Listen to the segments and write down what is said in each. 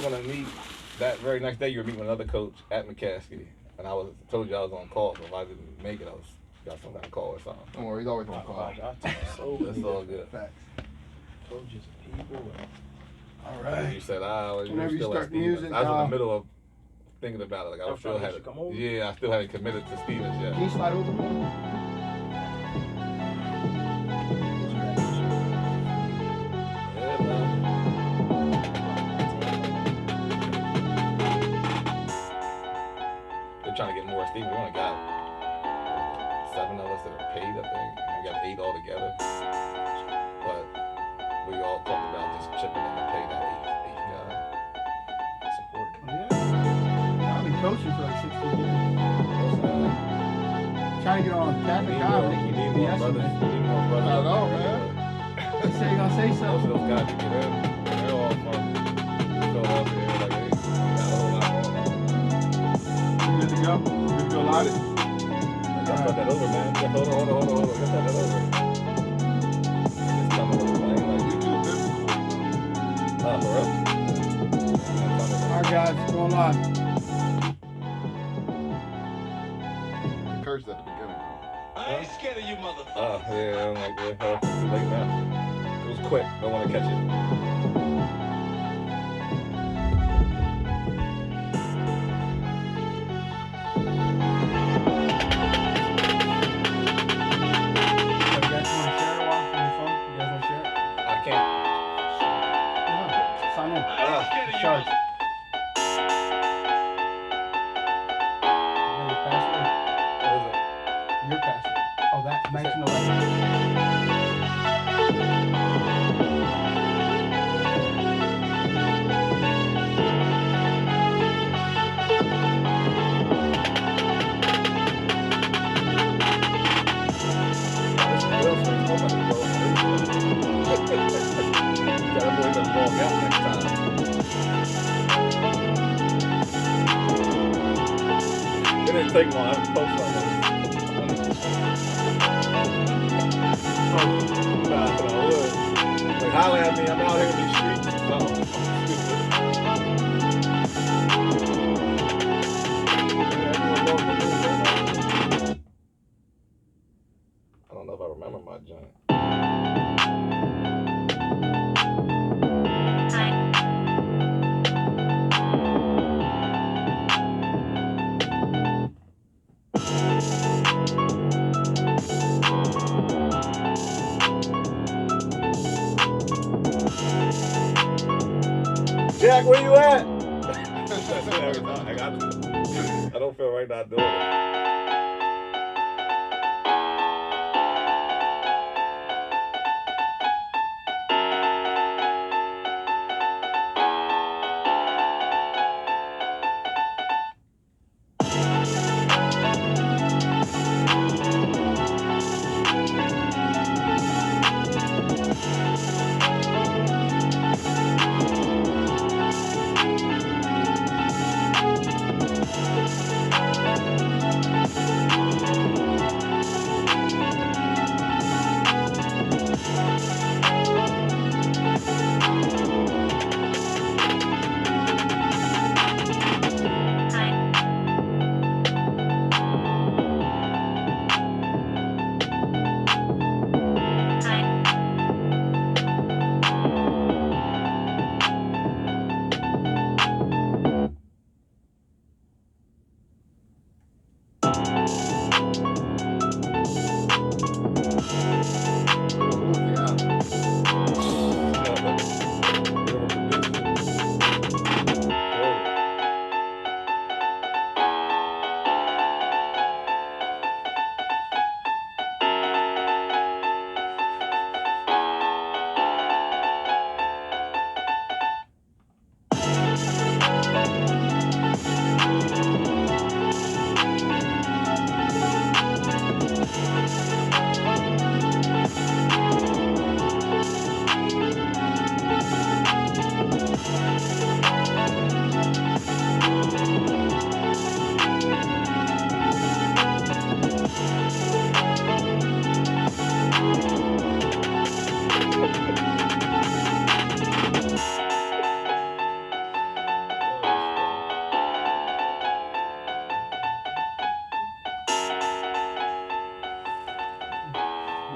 gonna meet that very next day. You were meeting with another coach at McCaskey, and told you I was on call. So if I didn't make it, I got some kind of call or something. Don't worry, he's always on call. It's all good. Facts. Told you some people. All right. You said Whenever you start music, I was in the middle of thinking about it. Like I still had it. Yeah, I still hadn't committed to Stevens yet. Can you slide over, man? Yeah, man. They're trying to get more Stevens. We only got 7 of us that are paid, I think. And we got 8 altogether. But we all talked about just chipping in and pay that 8 guy. Support. Yeah. I've been coaching for like 16 years. Trying to get on Catholic College. We need more brothers. We need more brothers. I know, man. They say you're gonna say Most something. of those guys that get in, they're all from Philadelphia. They're like, hey, got a whole lot going on. Good to go? Good to go live? Let's put that over, man. Hold on. Let's put that over. Just come over the plane like you do this. For real? Alright guys, going live. Cursed at the beginning. I ain't scared of you, motherfucker. Yeah, I'm like, yeah, it's too late now. It was quick. Don't want to catch it. I can't. Sign in. I ain't scared of you, Charge. motherfucker. Your password. What is it? Your password. Oh, that 1911. This is real swing. Hold on, gotta believe that ball out next time. It didn't take long. I have to post on this. Nah, but I would. Like, holler at me. I'm out here in these streets. No. I don't know if I remember my joint. Jack, where you at? I don't feel right not doing it.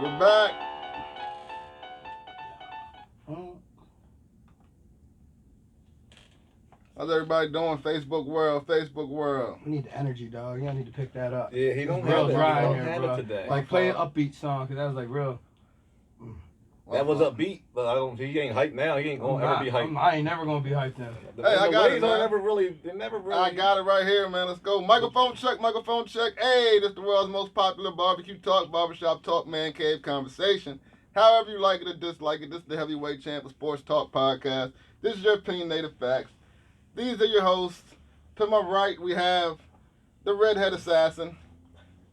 We're back. How's everybody doing? Facebook world. We need the energy, dog. You need to pick that up. Yeah, he don't real have it. dry He in don't here, have bro. it today. Like play an upbeat song, cause that was like real. That was upbeat, but I don't. He ain't hyped now. He ain't gonna ever be hyped. I ain't never gonna be hyped now. Hey, I got it, man. They never really. I got it right here, man. Let's go. Microphone check. Hey, this is the world's most popular barbecue talk, barbershop talk, man cave conversation. However you like it or dislike it, this is the heavyweight champ of sports talk podcast. This is your Opinionated Facts. These are your hosts. To my right, we have the redhead assassin,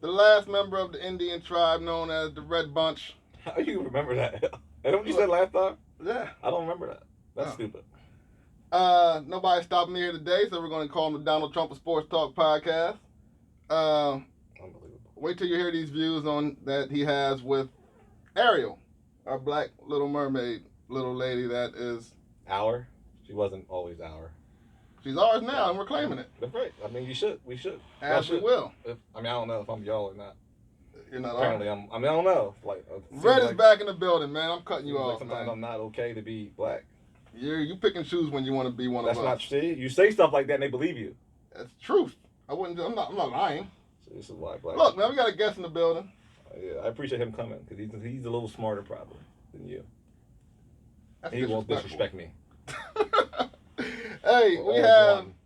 the last member of the Indian tribe known as the Red Bunch. How you remember that? And what you said last time? Yeah. I don't remember that. That's stupid. Nobody stopped me here today, so we're going to call him the Donald Trump of Sports Talk podcast. Unbelievable. Wait till you hear these views on that he has with Ariel, our black Little Mermaid little lady that is... Our? She wasn't always our. She's ours now, and we're claiming it. That's right. I mean, you should. We should. As we will. I don't know if I'm y'all or not. You're not Apparently, ours. I don't know. Like Red is back in the building, man. I'm cutting you off, sometimes man. I'm not okay to be black. You pick and choose when you want to be one That's of us. not true. You say stuff like that and they believe you. That's truth. I'm not lying. So this is why black. Look, man, we got a guest in the building. Yeah, I appreciate him coming because he's a little smarter probably than you. That's He won't disrespect me. Hey,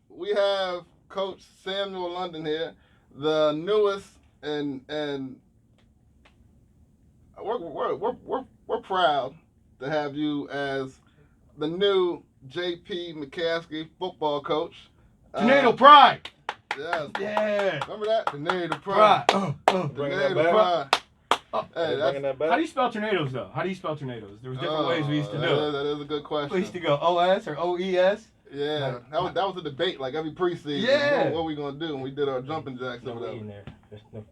we have Coach Samuel London here, the newest, and we're proud to have you as the new JP McCaskey football coach. Tornado Pride. Yes. Yeah. Remember that? Tornado Pride. Bringing that Tornado back. Pride. Hey, Bringing that back. How do you spell tornadoes though? How do you spell tornadoes? There was different ways we used to do it. That is a good question. We used to go OS or OES. Yeah, that was a debate like every preseason. Yeah. What we gonna do when we did our jumping jacks or No whatever. E in there. There's no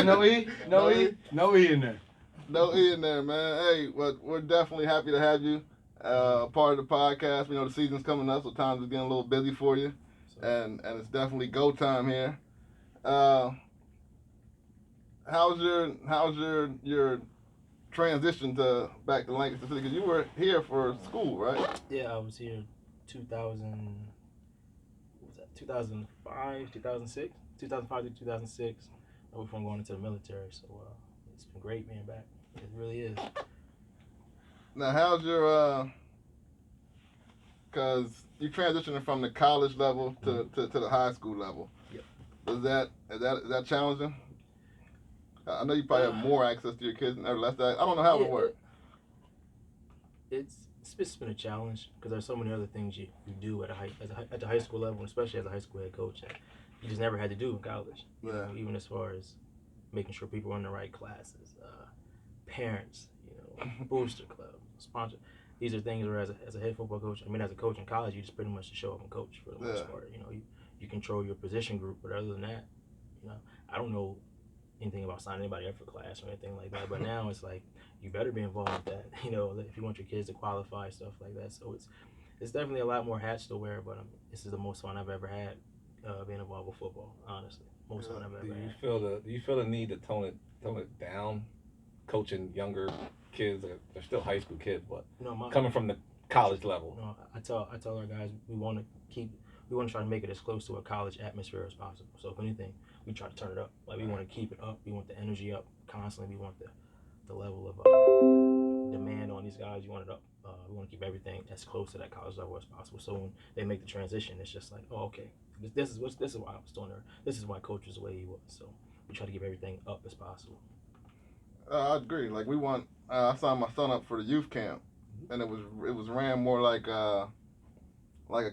No E? No E? No E in there. No E in there, man. Hey, but we're definitely happy to have you part of the podcast. We know the season's coming up, so times is getting a little busy for you, and it's definitely go time here. How's your transition back to Lancaster City? Because you were here for school, right? Yeah, I was here 2005, 2006? 2005 to 2006. Before going into the military, so it's been great being back. It really is. Now, how's your because you transitioning from the college level to the high school level. Yep. Is that challenging? I know you probably have more access to your kids or less. I don't know how it would work. It's been a challenge because there's so many other things you do at the high school level, and especially as a high school head coach, that you just never had to do in college. Yeah. You know, even as far as making sure people are in the right classes, parents, booster club, sponsor. These are things where as a head football coach, as a coach in college, you just pretty much show up and coach for the most part. You control your position group, but other than that, I don't know anything about signing anybody up for class or anything like that. But now it's like you better be involved with that. If you want your kids to qualify, stuff like that. So it's definitely a lot more hats to wear. But this is the most fun I've ever had being involved with football. Honestly, most fun I've ever had. Do you feel the need to tone it down, coaching younger kids? They're still high school kids, but coming from the college level. I tell our guys we want to try to make it as close to a college atmosphere as possible. So if anything, we try to turn it up. Like we want to keep it up. We want the energy up constantly. We want the level of demand on these guys. You want it up. We want to keep everything as close to that college level as possible. So when they make the transition, it's just like, oh, okay, this is why I was doing there. This is why coach was the way he was. So we try to keep everything up as possible. I agree. Like we want. I signed my son up for the youth camp, and it was ran more like a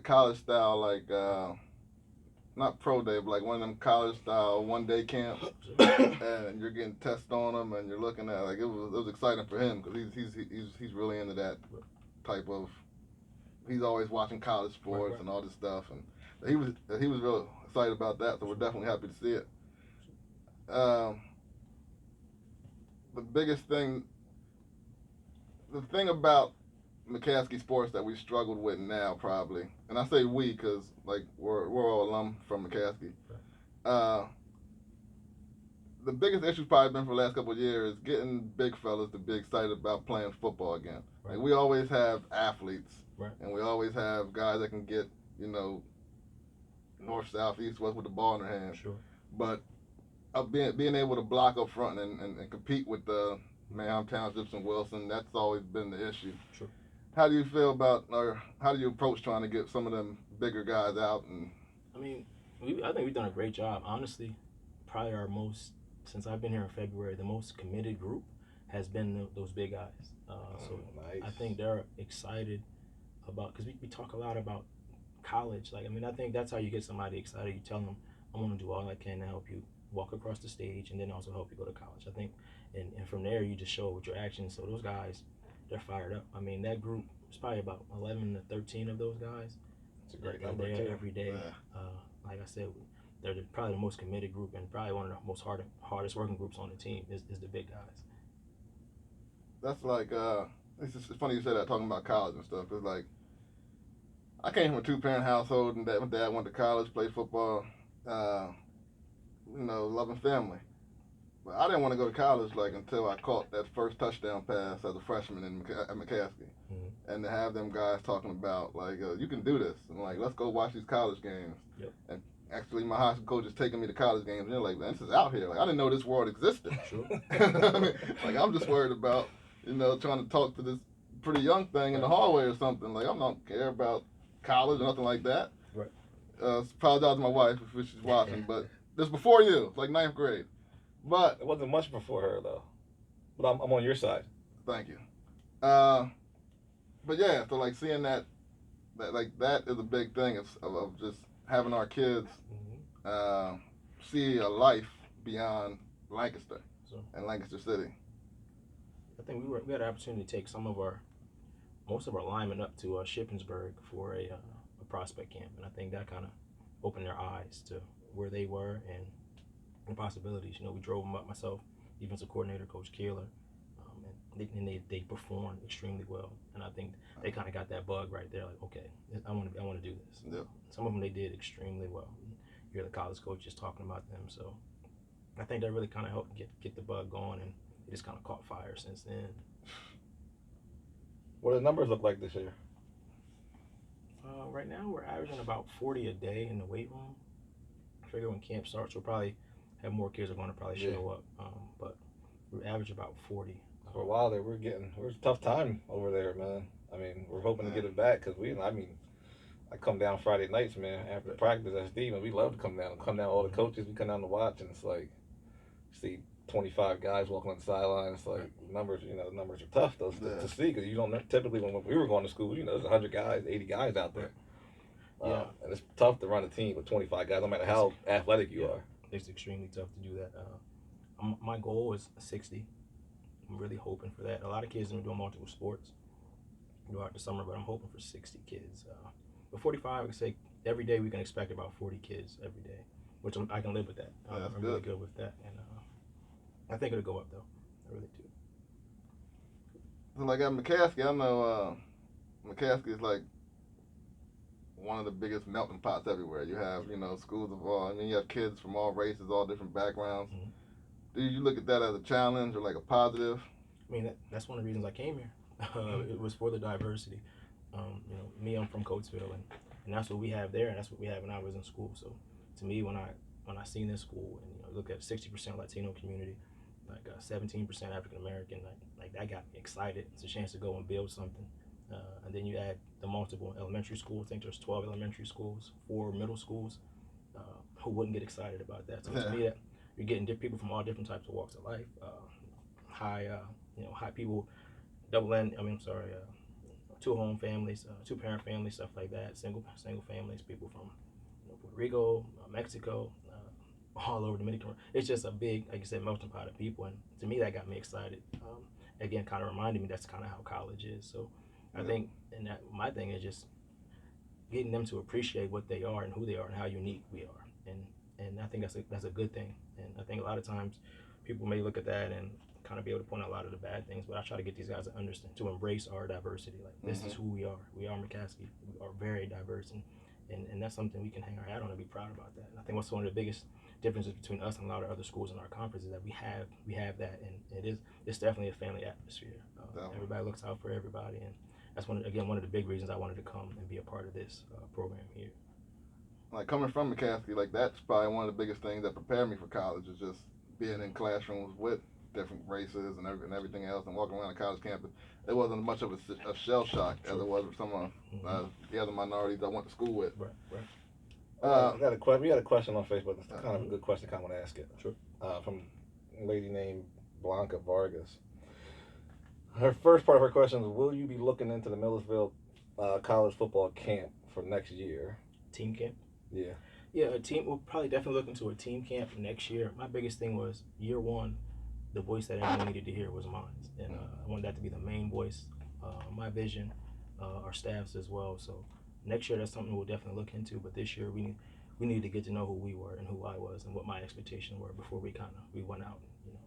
college style, like not pro day, but like one of them college style 1 day camps, and you're getting tests on them, and you're looking at it was exciting for him because he's really into that type of. He's always watching college sports and all this stuff, and he was real excited about that. So we're definitely happy to see it. The biggest thing, the thing about McCaskey Sports that we struggled with now probably, and I say we because like we're all alum from McCaskey. the biggest issue's probably been for the last couple of years getting big fellas to be excited about playing football again. Right. Like we always have athletes, Right. and we always have guys that can get, north, south, east, west with the ball in their hand. Sure. But being able to block up front and compete with the Mayhem Townships and Wilson, that's always been the issue. Sure. How do you feel about, or how do you approach trying to get some of them bigger guys out? And I mean, I think we've done a great job. Honestly, probably since I've been here in February, the most committed group has been those big guys. So nice. I think they're excited about, because we talk a lot about college. Like, I mean, I think that's how you get somebody excited. You tell them, I want to do all I can to help you walk across the stage and then also help you go to college. I think, and from there, you just show it with your actions. So those guys, they're fired up. I mean, that group, it's probably about 11 to 13 of those guys. It's a great They're number, there too. every day. Yeah. Like I said, they're probably the most committed group and probably one of the most hardest working groups on the team is the big guys. That's like, it's funny you say that, talking about college and stuff, because, like, I came from a two-parent household, and my dad went to college, played football, loving family. But I didn't want to go to college, like, until I caught that first touchdown pass as a freshman at McCaskey. Mm-hmm. And to have them guys talking about, like, you can do this, and, like, let's go watch these college games. Yep. And actually, my high school coach is taking me to college games, and they're like, man, this is out here. Like, I didn't know this world existed. Sure. I mean, like, I'm just worried about, trying to talk to this pretty young thing in the hallway or something. Like, I don't care about college or nothing like that. Right. Apologize to my wife if she's watching, but this before you, like 9th grade. But It wasn't much before her, though. But I'm on your side. thank you. But yeah, so like seeing that is a big thing of just having our kids Mm-hmm. see a life beyond Lancaster So and Lancaster City. I think we had an opportunity to take most of our linemen up to Shippensburg for a prospect camp, and I think that kind of opened their eyes to where they were and the possibilities. We drove them up, myself, defensive coordinator, Coach Keeler, and they performed extremely well, and I think they kind of got that bug right there, like, okay, I want to do this. Yeah. Some of them they did extremely well. You hear the college coaches talking about them, so I think that really kind of helped get the bug going, and it just kind of caught fire since then. What do the numbers look like this year? Right now, we're averaging about 40 a day in the weight room. I figure when camp starts, we'll probably have more kids are going to probably show up. But we average about 40. For a while there, we're a tough time over there, man. I mean, we're hoping to get it back because I come down Friday nights, man, after practice at Steve, and we love to come down. All the coaches, we come down to watch, and it's like, see 25 guys walking on the sideline. It's like numbers, the numbers are tough though to see because you don't typically when we were going to school, there's 100 guys, 80 guys out there. Yeah, and it's tough to run a team with 25 guys, no matter how athletic you are. It's extremely tough to do that. My goal is 60. I'm really hoping for that. A lot of kids are doing multiple sports throughout the summer, but I'm hoping for 60 kids. But 45, I can say every day we can expect about 40 kids every day, which I can live with that. That's I'm really good with that, and I think it'll go up though. I really do. So like at McCaskey, I know McCaskey is like one of the biggest melting pots everywhere. You have, schools of all, you have kids from all races, all different backgrounds. Mm-hmm. Do you look at that as a challenge or like a positive? I mean, that's one of the reasons I came here. It was for the diversity. Me, I'm from Coatesville, and that's what we have there, and that's what we have when I was in school. So to me, when I seen this school and look at 60% Latino community, like 17% African American, like that got me excited. It's a chance to go and build something. And then you add the multiple elementary schools. I think there's 12 elementary schools, 4 middle schools. Who wouldn't get excited about that? So to me, that you're getting people from all different types of walks of life. High people, two-home families, two-parent families, stuff like that. Single families, people from Puerto Rico, Mexico, all over Dominican. It's just a big, like you said, melting pot of people, and to me that got me excited. Again, kind of reminded me that's kind of how college is. So I think, and that my thing is just getting them to appreciate what they are and who they are and how unique we are, and I think that's a good thing. And I think a lot of times people may look at that and kind of be able to point out a lot of the bad things, but I try to get these guys to understand, to embrace our diversity. Like, this is who we are. We are McCaskey. We are very diverse, And that's something we can hang our hat on and be proud about that. And I think what's one of the biggest differences between us and a lot of other schools in our conference is that we have that, and it's definitely a family atmosphere. Everybody looks out for everybody, and that's one of the big reasons I wanted to come and be a part of this program here. Like coming from McCaskey, like that's probably one of the biggest things that prepared me for college is just being in classrooms with different races and everything else, and walking around the college campus. It wasn't much of a shell shock as it was with some of the other minorities I went to school with. Right. We got a question on Facebook. It's kind of a good question. I want to ask it. Sure. From a lady named Blanca Vargas. Her first part of her question is: will you be looking into the Millersville college football camp for next year? Team camp. Yeah. Yeah, we'll probably definitely look into a team camp next year. My biggest thing was year one, the voice that everyone needed to hear was mine. And I wanted that to be the main voice, my vision, our staff's as well. So next year, that's something we'll definitely look into. But this year, we need to get to know who we were and who I was and what my expectations were before we went out.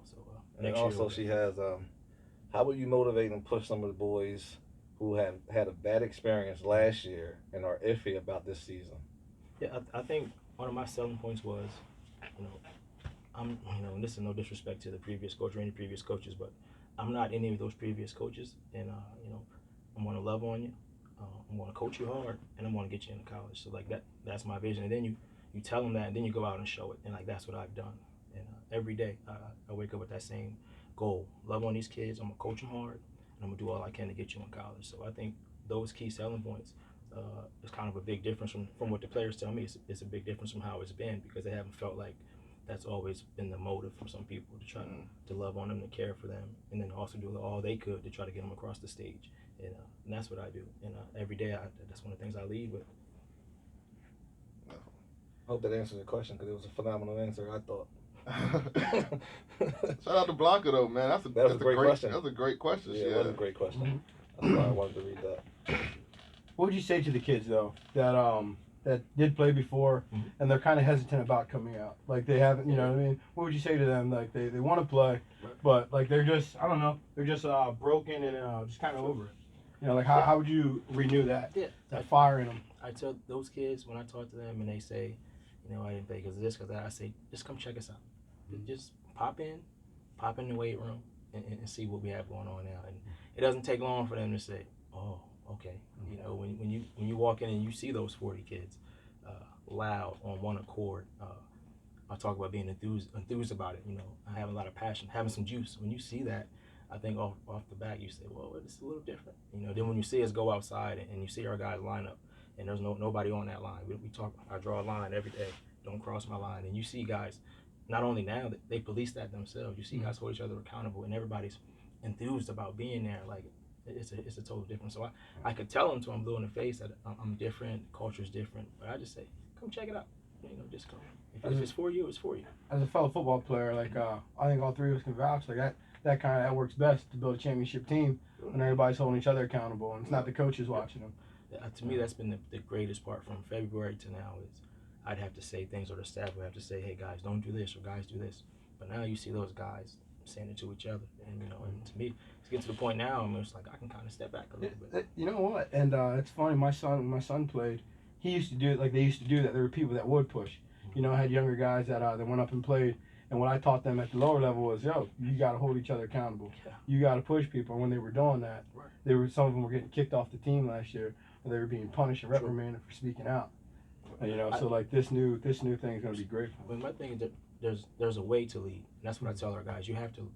So next year. Also, she has, how will you motivate and push some of the boys who have had a bad experience last year and are iffy about this season? Yeah, I think one of my selling points was, and this is no disrespect to the previous coach or any previous coaches, but I'm not any of those previous coaches, and I'm going to love on you, I'm going to coach you hard, and I'm going to get you into college. So like that's my vision, and then you tell them that, and then you go out and show it, and like that's what I've done. And every day I wake up with that same goal: love on these kids. I'm going to coach them hard, and I'm going to do all I can to get you in college. So I think those key selling points. It's kind of a big difference from what the players tell me. It's a big difference from how it's been, because they haven't felt like that's always been the motive from some people to try to love on them, to care for them, and then also do all they could to try to get them across the stage. And that's what I do. And every day, that's one of the things I lead with. I hope that answers your question, because it was a phenomenal answer, I thought. Shout out to Blanca though, man. That's a great question. That's a great question. Yeah, it was a great question. That's why I wanted to read that. What would you say to the kids though that did play before and they're kind of hesitant about coming out? Like they haven't, you know what I mean? What would you say to them? Like they want to play, but like they're just, I don't know, they're just broken and just kind of over it. Like how would you renew that fire in them? I tell those kids when I talk to them and they say, I didn't play because of this, because that, I say, just come check us out. Just pop in the weight room and see what we have going on now. And it doesn't take long for them to say, oh, okay. When you walk in and you see those 40 kids loud on one accord, I talk about being enthused about it. Having a lot of passion, having some juice. When you see that, I think off the bat you say, well, it's a little different. Then when you see us go outside and you see our guys line up, and there's nobody on that line. We talk. I draw a line every day. Don't cross my line. And you see guys, not only now that they police that themselves. You see guys hold each other accountable, and everybody's enthused about being there. Like it's a total difference. So I could tell them till I'm blue in the face that I'm different. Culture's different. But I just say, come check it out. Just come. If it's for you, it's for you. As a fellow football player, like I think all three of us can vouch. Like that works best to build a championship team when everybody's holding each other accountable, and it's not the coaches watching them. To me, that's been the greatest part from February to now. Is I'd have to say things, or the staff would have to say, hey guys, don't do this, or guys do this. But now you see those guys saying it to each other, and and to me, to get to the point now, it's like I can kind of step back a little bit. You know what? And it's funny. When my son played, he used to do it like they used to do that. There were people that would push. I had younger guys that went up and played. And what I taught them at the lower level was, you got to hold each other accountable. Yeah. You got to push people. And when they were doing that, some of them were getting kicked off the team last year, or they were being punished and reprimanded for speaking out. And, so like this new thing is going to be great for them. My thing is that there's a way to lead. And that's what I tell our guys. You have to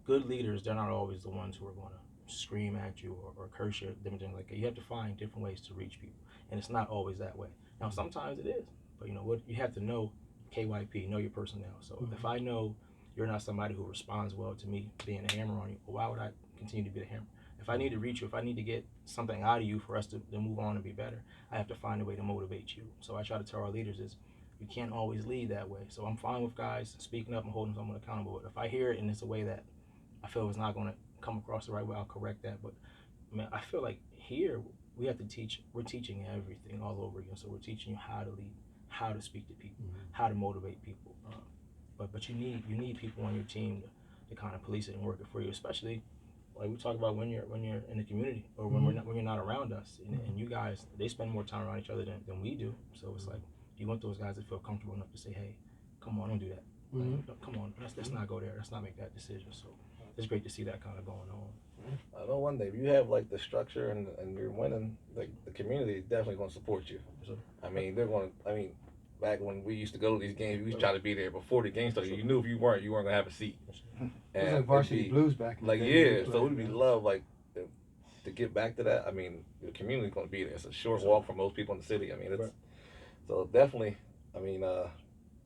good leaders. They're not always the ones who are going to scream at you or curse you. Different things like that. You have to find different ways to reach people, and it's not always that way. Now sometimes it is, but what you have to know. KYP, know your personnel. So if I know you're not somebody who responds well to me being a hammer on you, well, why would I continue to be a hammer? If I need to reach you, if I need to get something out of you for us to move on and be better, I have to find a way to motivate you. So I try to tell our leaders is you can't always lead that way. So I'm fine with guys speaking up and holding someone accountable. But if I hear it and it's a way that I feel it's not going to come across the right way, I'll correct that. But I feel like here we have to teach. We're teaching everything all over again. So we're teaching you how to lead, how to speak to people, how to motivate people. But you need people on your team to kind of police it and work it for you, especially like we talk about when you're in the community or when when you're not around us, and you guys, they spend more time around each other than we do. So it's like you want those guys to feel comfortable enough to say, hey, come on, don't do that. Like, come on, let's not go there. Let's not make that decision. So it's great to see that kind of going on. I know one day if you have like the structure and you're winning, like the community is definitely going to support you. I mean, they're going to. I mean, back when we used to go to these games, we used to try to be there before the game started. You knew if you weren't going to have a seat. It was like Varsity Blues back in like the day. yeah, so it'd be love like to get back to that. I mean, the community's going to be there. It's a short walk for most people in the city. I mean, it's so definitely. I mean,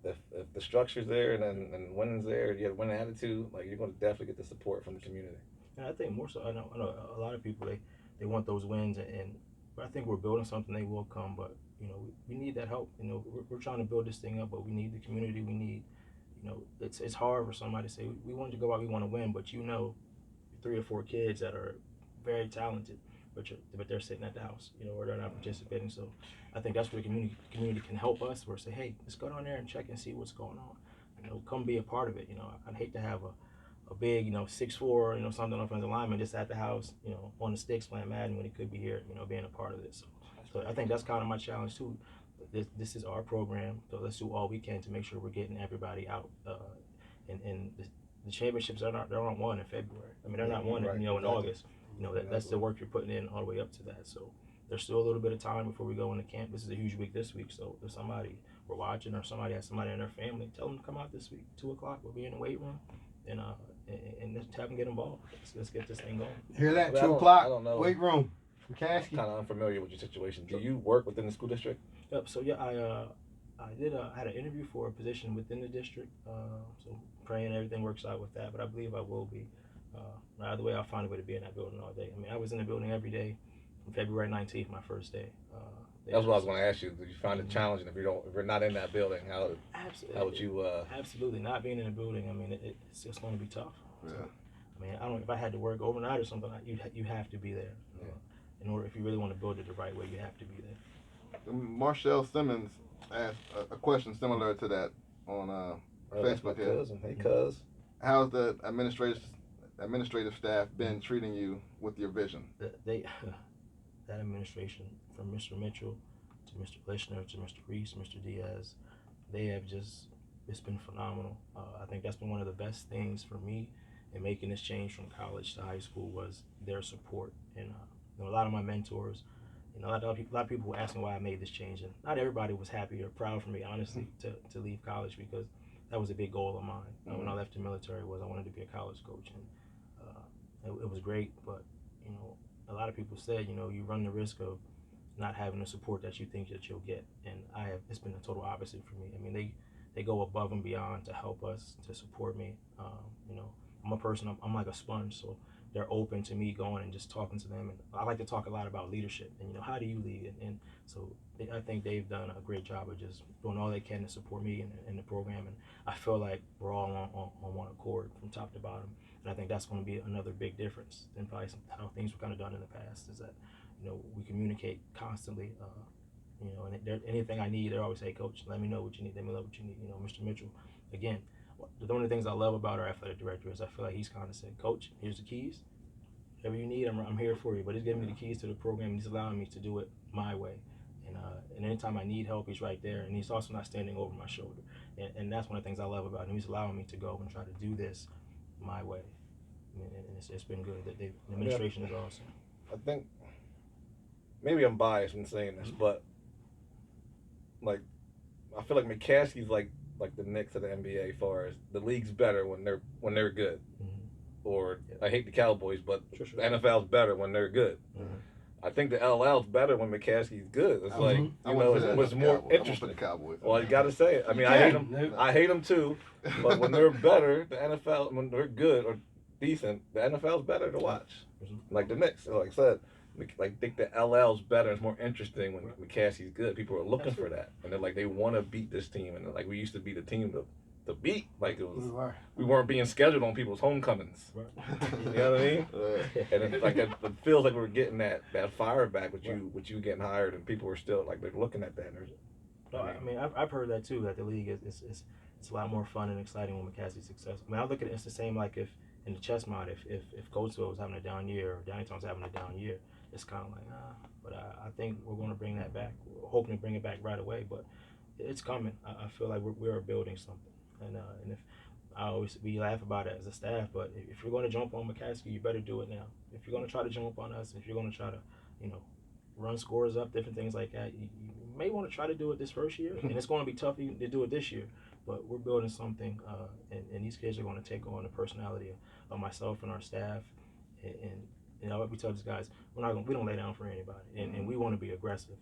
if the structure's there and winning's there, you have winning attitude, like you're going to definitely get the support from the community. And I think more so, I know a lot of people they want those wins, but I think we're building something. They will come, but you know we need that help. You know, we're trying to build this thing up, but we need the community. We need, you know, it's hard for somebody to say we want to go out, we want to win, but you know, 3 or 4 kids that are very talented, but they're sitting at the house, you know, or they're not participating. So I think that's where the community can help us. Or say, hey, let's go down there and check and see what's going on. You know, come be a part of it. You know, I'd hate to have a big, you know, 6'4", you know, something offensive lineman just at the house, you know, on the sticks playing Madden when he could be here, you know, being a part of this. So I think that's kind of my challenge too. This is our program, so let's do all we can to make sure we're getting everybody out. And the championships they're not won in February. I mean, they're not won, you know, in August. You know, that's the work you're putting in all the way up to that. So there's still a little bit of time before we go into camp. This is a huge week this week. So if somebody we're watching or somebody has somebody in their family, tell them to come out this week, 2 o'clock. We'll be in the weight room. And let's have them get involved. Let's get this thing going. Hear that? I mean, 2 o'clock. I don't know. Weight room. I'm McCaskey. kind of unfamiliar with your situation. Do you work within the school district? Yep. So yeah, I had an interview for a position within the district. So praying everything works out with that. But I believe I will be. Either way, I'll find a way to be in that building all day. I mean, I was in the building every day from February 19th, my first day. That's what I was going to ask you. Did you find it challenging if you're not in that building? How would you? Absolutely, not being in the building. I mean, it's just going to be tough. Yeah. So, I mean, I don't. If I had to work overnight or something, you have to be there. In order, if you really want to build it the right way, you have to be there. Marshall Simmons asked a question similar to that on Facebook. My cousin. Hey, cuz. How's the administrative staff been treating you with your vision? That administration, from Mr. Mitchell to Mr. Lishner to Mr. Reese, Mr. Diaz, they have it's been phenomenal. I think that's been one of the best things for me in making this change from college to high school was their support. And you know, a lot of my mentors, you know, a lot of people were asking why I made this change, and not everybody was happy or proud for me, honestly, to leave college, because that was a big goal of mine. When I left the military, I wanted to be a college coach, and it was great, but you know, a lot of people said, you know, you run the risk of not having the support that you think that you'll get, and it's been the total opposite for me. I mean, they go above and beyond to help us, to support me. You know, I'm a person, I'm like a sponge, so they're open to me going and just talking to them. And I like to talk a lot about leadership and, you know, how do you lead? And so I think they've done a great job of just doing all they can to support me in the program. And I feel like we're all on one accord from top to bottom. And I think that's going to be another big difference than probably how things were kind of done in the past, is that, you know, we communicate constantly. You know, and anything I need, they always say, Coach, let me know what you need. Let me know what you need. You know, Mr. Mitchell, again, one of the things I love about our athletic director is I feel like he's kind of said, Coach, here's the keys. Whatever you need, I'm here for you. But he's giving me the keys to the program, and he's allowing me to do it my way. And anytime I need help, he's right there. And he's also not standing over my shoulder. And that's one of the things I love about him. He's allowing me to go and try to do this my way. And it's been good. The administration is awesome. I think maybe I'm biased in saying this, but like I feel like McCaskey's like the Knicks of the NBA as far as the league's better when they're good. Or I hate the Cowboys, but the NFL's better when they're good. I think the LL's better when McCaskey's good. It's like, you know, it was more interesting. Well, you got to say it. I mean, I hate them too, but when they're better, the NFL, when they're good or decent, the NFL's better to watch. Like the Knicks, like I said, I think the LL's better. It's more interesting when McCaskey's good. People are looking for that, and they're like, they want to beat this team, and like we used to be the team to beat. Like we weren't being scheduled on people's homecomings. Right. You know what I mean? And it feels like we're getting that fire back with you getting hired, and people are still like they're looking at that. I mean, I've heard that too. That the league is it's a lot more fun and exciting when McCaskey's successful. I mean, I look at it, it's the same like if in the chess mod, if Coatesville was having a down year or Downingtown was having a down year, it's kind of like, But I think we're going to bring that back. We're hoping to bring it back right away, but it's coming. I feel like we're building something. And if we laugh about it as a staff, but if you're going to jump on McCaskey, you better do it now. If you're going to try to jump on us, if you're going to try to, run scores up, different things like that, you may want to try to do it this first year, and it's going to be tough even to do it this year. But we're building something, and these kids are going to take on the personality of myself and our staff. And we tell these guys, we don't lay down for anybody, and we want to be aggressive.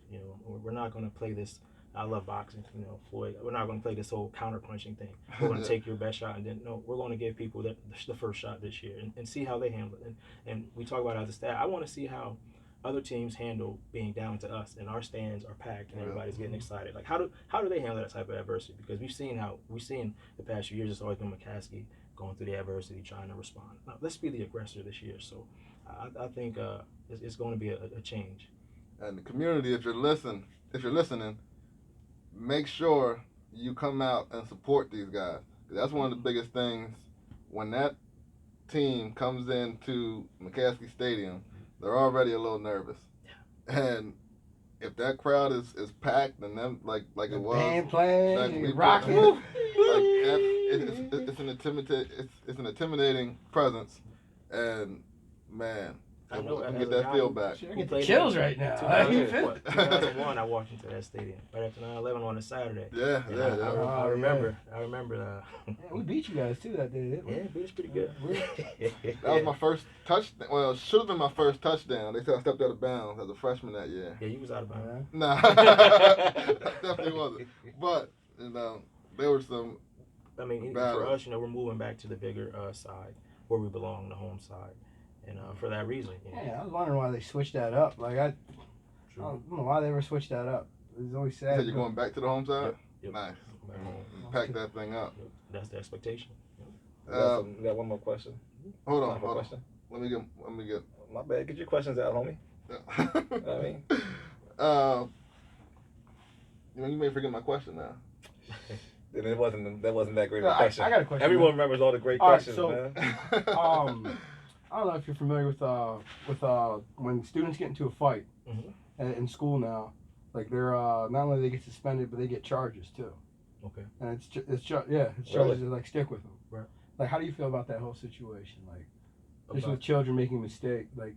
We're not going to play this. I love boxing, Floyd. We're not going to play this whole counter punching thing. We're going to take your best shot, and then we're going to give people the first shot this year and see how they handle it. And we talk about it as a staff. I want to see how other teams handle being down to us, and our stands are packed, and everybody's getting excited. Like how do they handle that type of adversity? Because we've seen the past few years it's always been McCaskey going through the adversity, trying to respond. Now, let's be the aggressor this year. So I think it's going to be a change. And the community, if you're listening, make sure you come out and support these guys. That's one of the biggest things. When that team comes into McCaskey Stadium, they're already a little nervous. And if that crowd is packed and them like it was, band playing, rocking, it's an intimidating presence, and man, I know, get that feel back. I get the chills right now. 2001, I walked into that stadium right after 9/11 on a Saturday. Yeah. I remember. We beat you guys too that day, didn't we? Yeah, beat us pretty good. That was my first touchdown. Well, it should have been my first touchdown. They said I stepped out of bounds as a freshman that year. Yeah, you was out of bounds. Nah, definitely wasn't. But there were some. I mean, for us, we're moving back to the bigger side where we belong, the home side. And for that reason. Yeah, I was wondering why they switched that up. Like I don't know why they ever switched that up. It was always sad. You said you're going back to the home side? Yep. Nice. Pack that thing up. Yep. That's the expectation. We got one more question. Hold on. Let me get. My bad. Get your questions out, homie. You may forget my question now. Then that wasn't that great of a question. I got a question. Everyone remembers all the great questions, man. I don't know if you're familiar with when students get into a fight in school now, like they're not only they get suspended, but they get charges too. Okay. And it's charges that like stick with them. Right. Like, how do you feel about that whole situation? Like, just with children making mistakes, like Are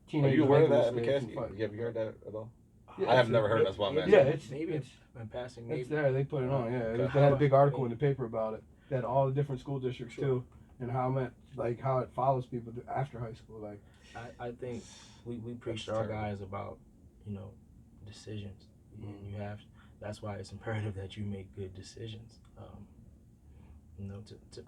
teenagers. you aware of making that, mistakes and McCaskey? fighting. Have you heard that at all? Yeah, I have never heard. That's why I'm asking. Yeah, it's in passing. Maybe. It's there. They put it on. Yeah, Okay. they had a big article in the paper about it. That all the different school districts too, and how it follows people after high school. Like, I think we preach to our guys about decisions, and that's why it's imperative that you make good decisions.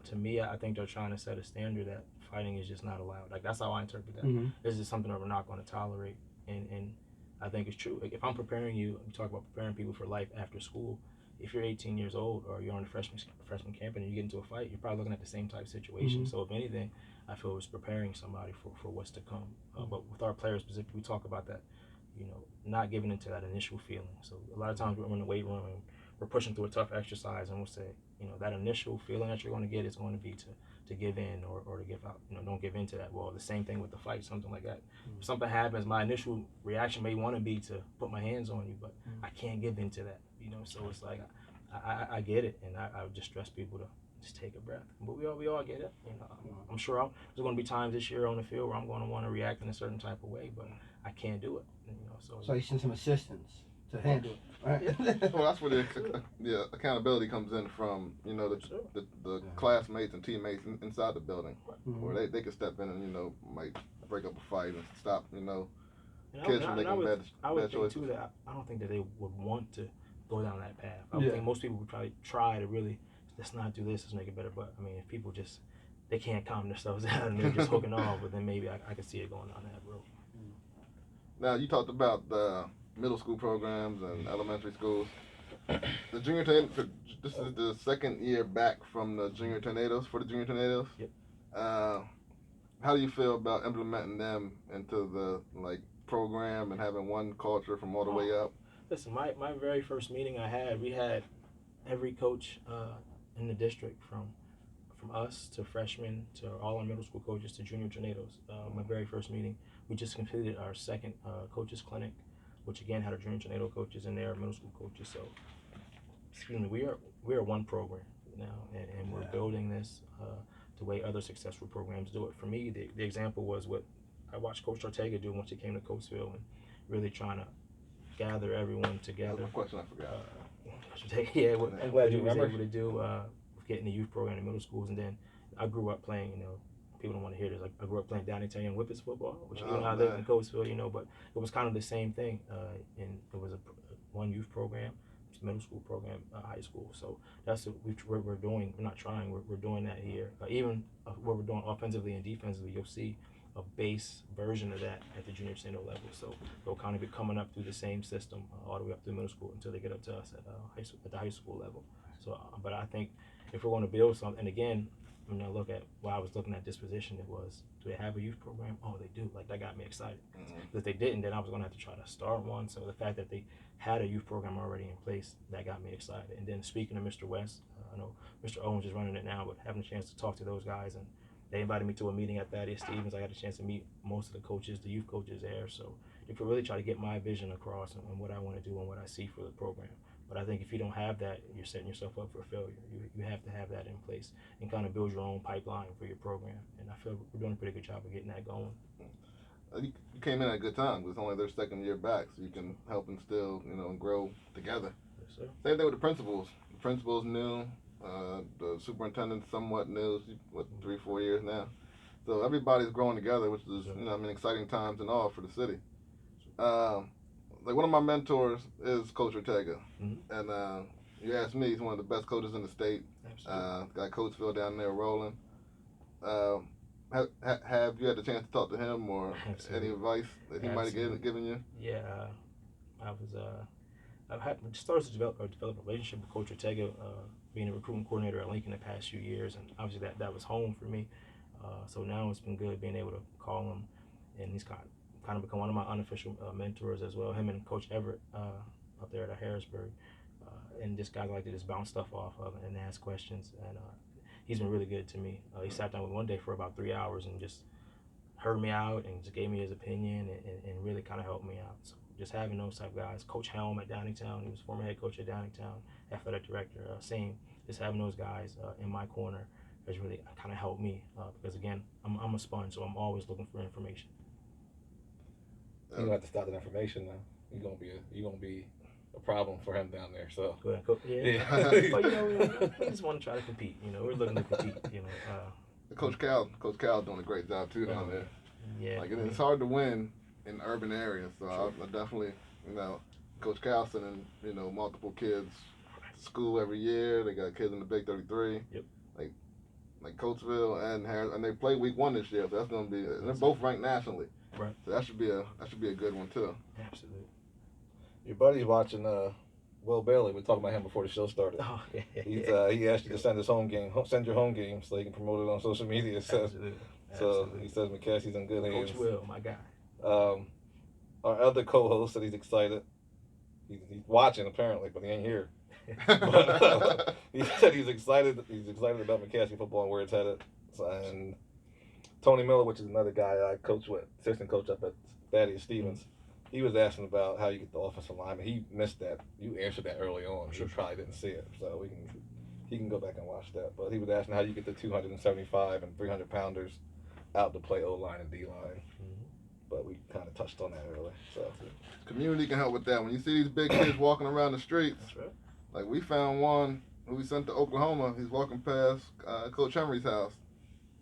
To me, I think they're trying to set a standard that fighting is just not allowed. Like, that's how I interpret that. This is something that we're not going to tolerate, and I think it's true. Like, if I'm preparing you talk about preparing people for life after school. If you're 18 years old or you're on a freshman camp and you get into a fight, you're probably looking at the same type of situation. So if anything, I feel it's preparing somebody for what's to come. But with our players specifically, we talk about that, not giving into that initial feeling. So a lot of times we're in the weight room and we're pushing through a tough exercise, and we'll say, that initial feeling that you're going to get is going to be to give in or to give out. Don't give in to that. Well, the same thing with the fight, something like that. If something happens, my initial reaction may want to be to put my hands on you, but I can't give in to that. So it's like I get it, and I would just stress people to just take a breath. But we all get it. I'm sure there's going to be times this year on the field where I'm going to want to react in a certain type of way, but I can't do it. So you send some assistance to handle it, right? Well, that's where the accountability comes in from. The classmates and teammates inside the building, where they can step in and might break up a fight and stop kids from making bad choices. I would think too that I don't think that they would want to go down that path. I would think most people would probably try to really, let's not do this, let's make it better. But I mean, if people they can't calm themselves down and they're just hooking off, but then maybe I could see it going down that road. Now, you talked about the middle school programs and elementary schools. The junior tornadoes, this is the second year back from the junior tornadoes, for the junior tornadoes. Yep. How do you feel about implementing them into the program and having one culture from all the way up? Listen, my very first meeting I had, we had every coach in the district from from us to freshmen to all our middle school coaches to junior tornadoes. My very first meeting, we just completed our second coaches clinic, which again had our junior tornado coaches and their middle school coaches. So, excuse me, we are one program now, and we're building this the way other successful programs do it. For me, the example was what I watched Coach Ortega do once he came to Coatesville, and really trying to gather everyone together. That was a question I forgot. Coach Ortega, I'm glad you he was remember. able to do with getting the youth program in middle schools, and then I grew up playing, people don't want to hear this. I grew up playing Downingtown Young Whippets football, which I lived in Coatesville, but it was kind of the same thing. And it was one youth program, middle school program, high school. So that's what we're doing. We're not trying. We're doing that here. Even what we're doing offensively and defensively, you'll see a base version of that at the junior tornado level. So they'll kind of be coming up through the same system all the way up through middle school until they get up to us at the high school level. So, but I think if we're going to build something, and again, when I look at why I was looking at this position, it was, do they have a youth program? Oh, they do. Like, that got me excited. Mm-hmm. If they didn't, then I was going to have to try to start one. So the fact that they had a youth program already in place, that got me excited. And then speaking to Mr. West, I know Mr. Owens is running it now, but having a chance to talk to those guys, and they invited me to a meeting at Thaddeus Stevens. I got a chance to meet most of the coaches, the youth coaches there. So if we really try to get my vision across and what I want to do and what I see for the program. But I think if you don't have that, you're setting yourself up for failure. You have to have that in place and kind of build your own pipeline for your program. And I feel we're doing a pretty good job of getting that going. You came in at a good time. It's only their second year back, so you can help instill, and grow together. Yes, sir. Same thing with the principals. The principals new, the superintendent somewhat new. 3-4 years now. So everybody's growing together, which is exciting times and all for the city. Like one of my mentors is Coach Ortega, and you ask me, he's one of the best coaches in the state. Got Coatesville down there rolling. Have you had the chance to talk to him, or any advice that he might have given you? Yeah, I've started to develop a relationship with Coach Ortega, being a recruiting coordinator at Lincoln the past few years, and obviously that was home for me. So now it's been good being able to call him, and he's kind of become one of my unofficial mentors as well. Him and Coach Everett up there at Harrisburg, and just guys like to just bounce stuff off of and ask questions. And he's been really good to me. He sat down with me one day for about 3 hours and just heard me out and just gave me his opinion and really kind of helped me out. So just having those type of guys. Coach Helm at Downingtown, he was former head coach at Downingtown, athletic director, same. Just having those guys in my corner has really kind of helped me because again, I'm a sponge, so I'm always looking for information. You don't have to stop that information now. You're gonna be a problem for him down there. So go ahead, yeah. But we just want to try to compete. We're looking to compete. Coach Cal's doing a great job too down there. Yeah. Like it's hard to win in urban areas, so I definitely, Coach Cal sending multiple kids to school every year. They got kids in the Big 33. Yep. Like Coatesville and Harris, and they play week 1 this year, so that's gonna be. They're both ranked nationally. Right. So that should be a good one too. Absolutely. Your buddy's watching Will Bailey. We were talking about him before the show started. Oh, yeah. He asked you to send your home game so he can promote it on social media. So, Absolutely. So he says McCaskey's in good hands. Coach Will, my guy. Our other co-host said he's excited. He's watching apparently, but he ain't here. But he said he's excited. He's excited about McCaskey football and where it's headed. And Tony Miller, which is another guy I coach with, assistant coach up at Thaddeus Stevens, he was asking about how you get the offensive lineman. He missed that. You answered that early on. Sure. He probably didn't see it, so he can go back and watch that. But he was asking how you get the 275 and 300 pounders out to play O-line and D-line. But we kind of touched on that earlier. So community can help with that. When you see these big kids walking around the streets, that's right. Like we found one who we sent to Oklahoma. He's walking past Coach Henry's house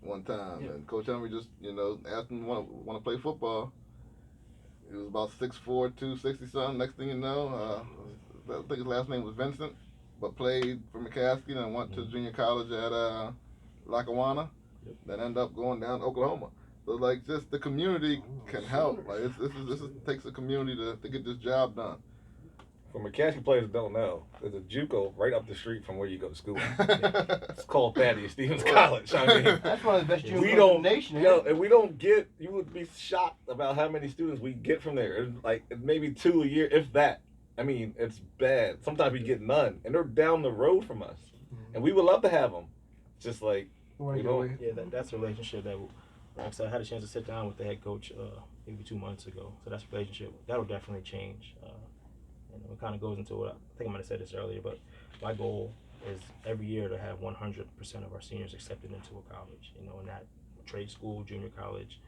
one time, and Coach Henry just asked him want to play football. He was about 6'4", 260 something. Next thing you know, I think his last name was Vincent, but played for McCaskey and went to junior college at Lackawanna. Then ended up going down to Oklahoma. So like just the community can help. Like this takes a community to get this job done. For McCaskey players that don't know, there's a JUCO right up the street from where you go to school. It's called Thaddeus Stevens College. I mean, that's one of the best JUCOs in the nation. And we don't get. You would be shocked about how many students we get from there. Like maybe 2 a year, if that. I mean, it's bad. Sometimes we get none, and they're down the road from us, and we would love to have them. Just like You know, Yeah, that's a relationship that, like I said, I had a chance to sit down with the head coach maybe 2 months ago. So that's a relationship that'll definitely change. And it kind of goes into what I think I might have said this earlier, but my goal is every year to have 100% of our seniors accepted into a college. You know, in that trade school, junior college,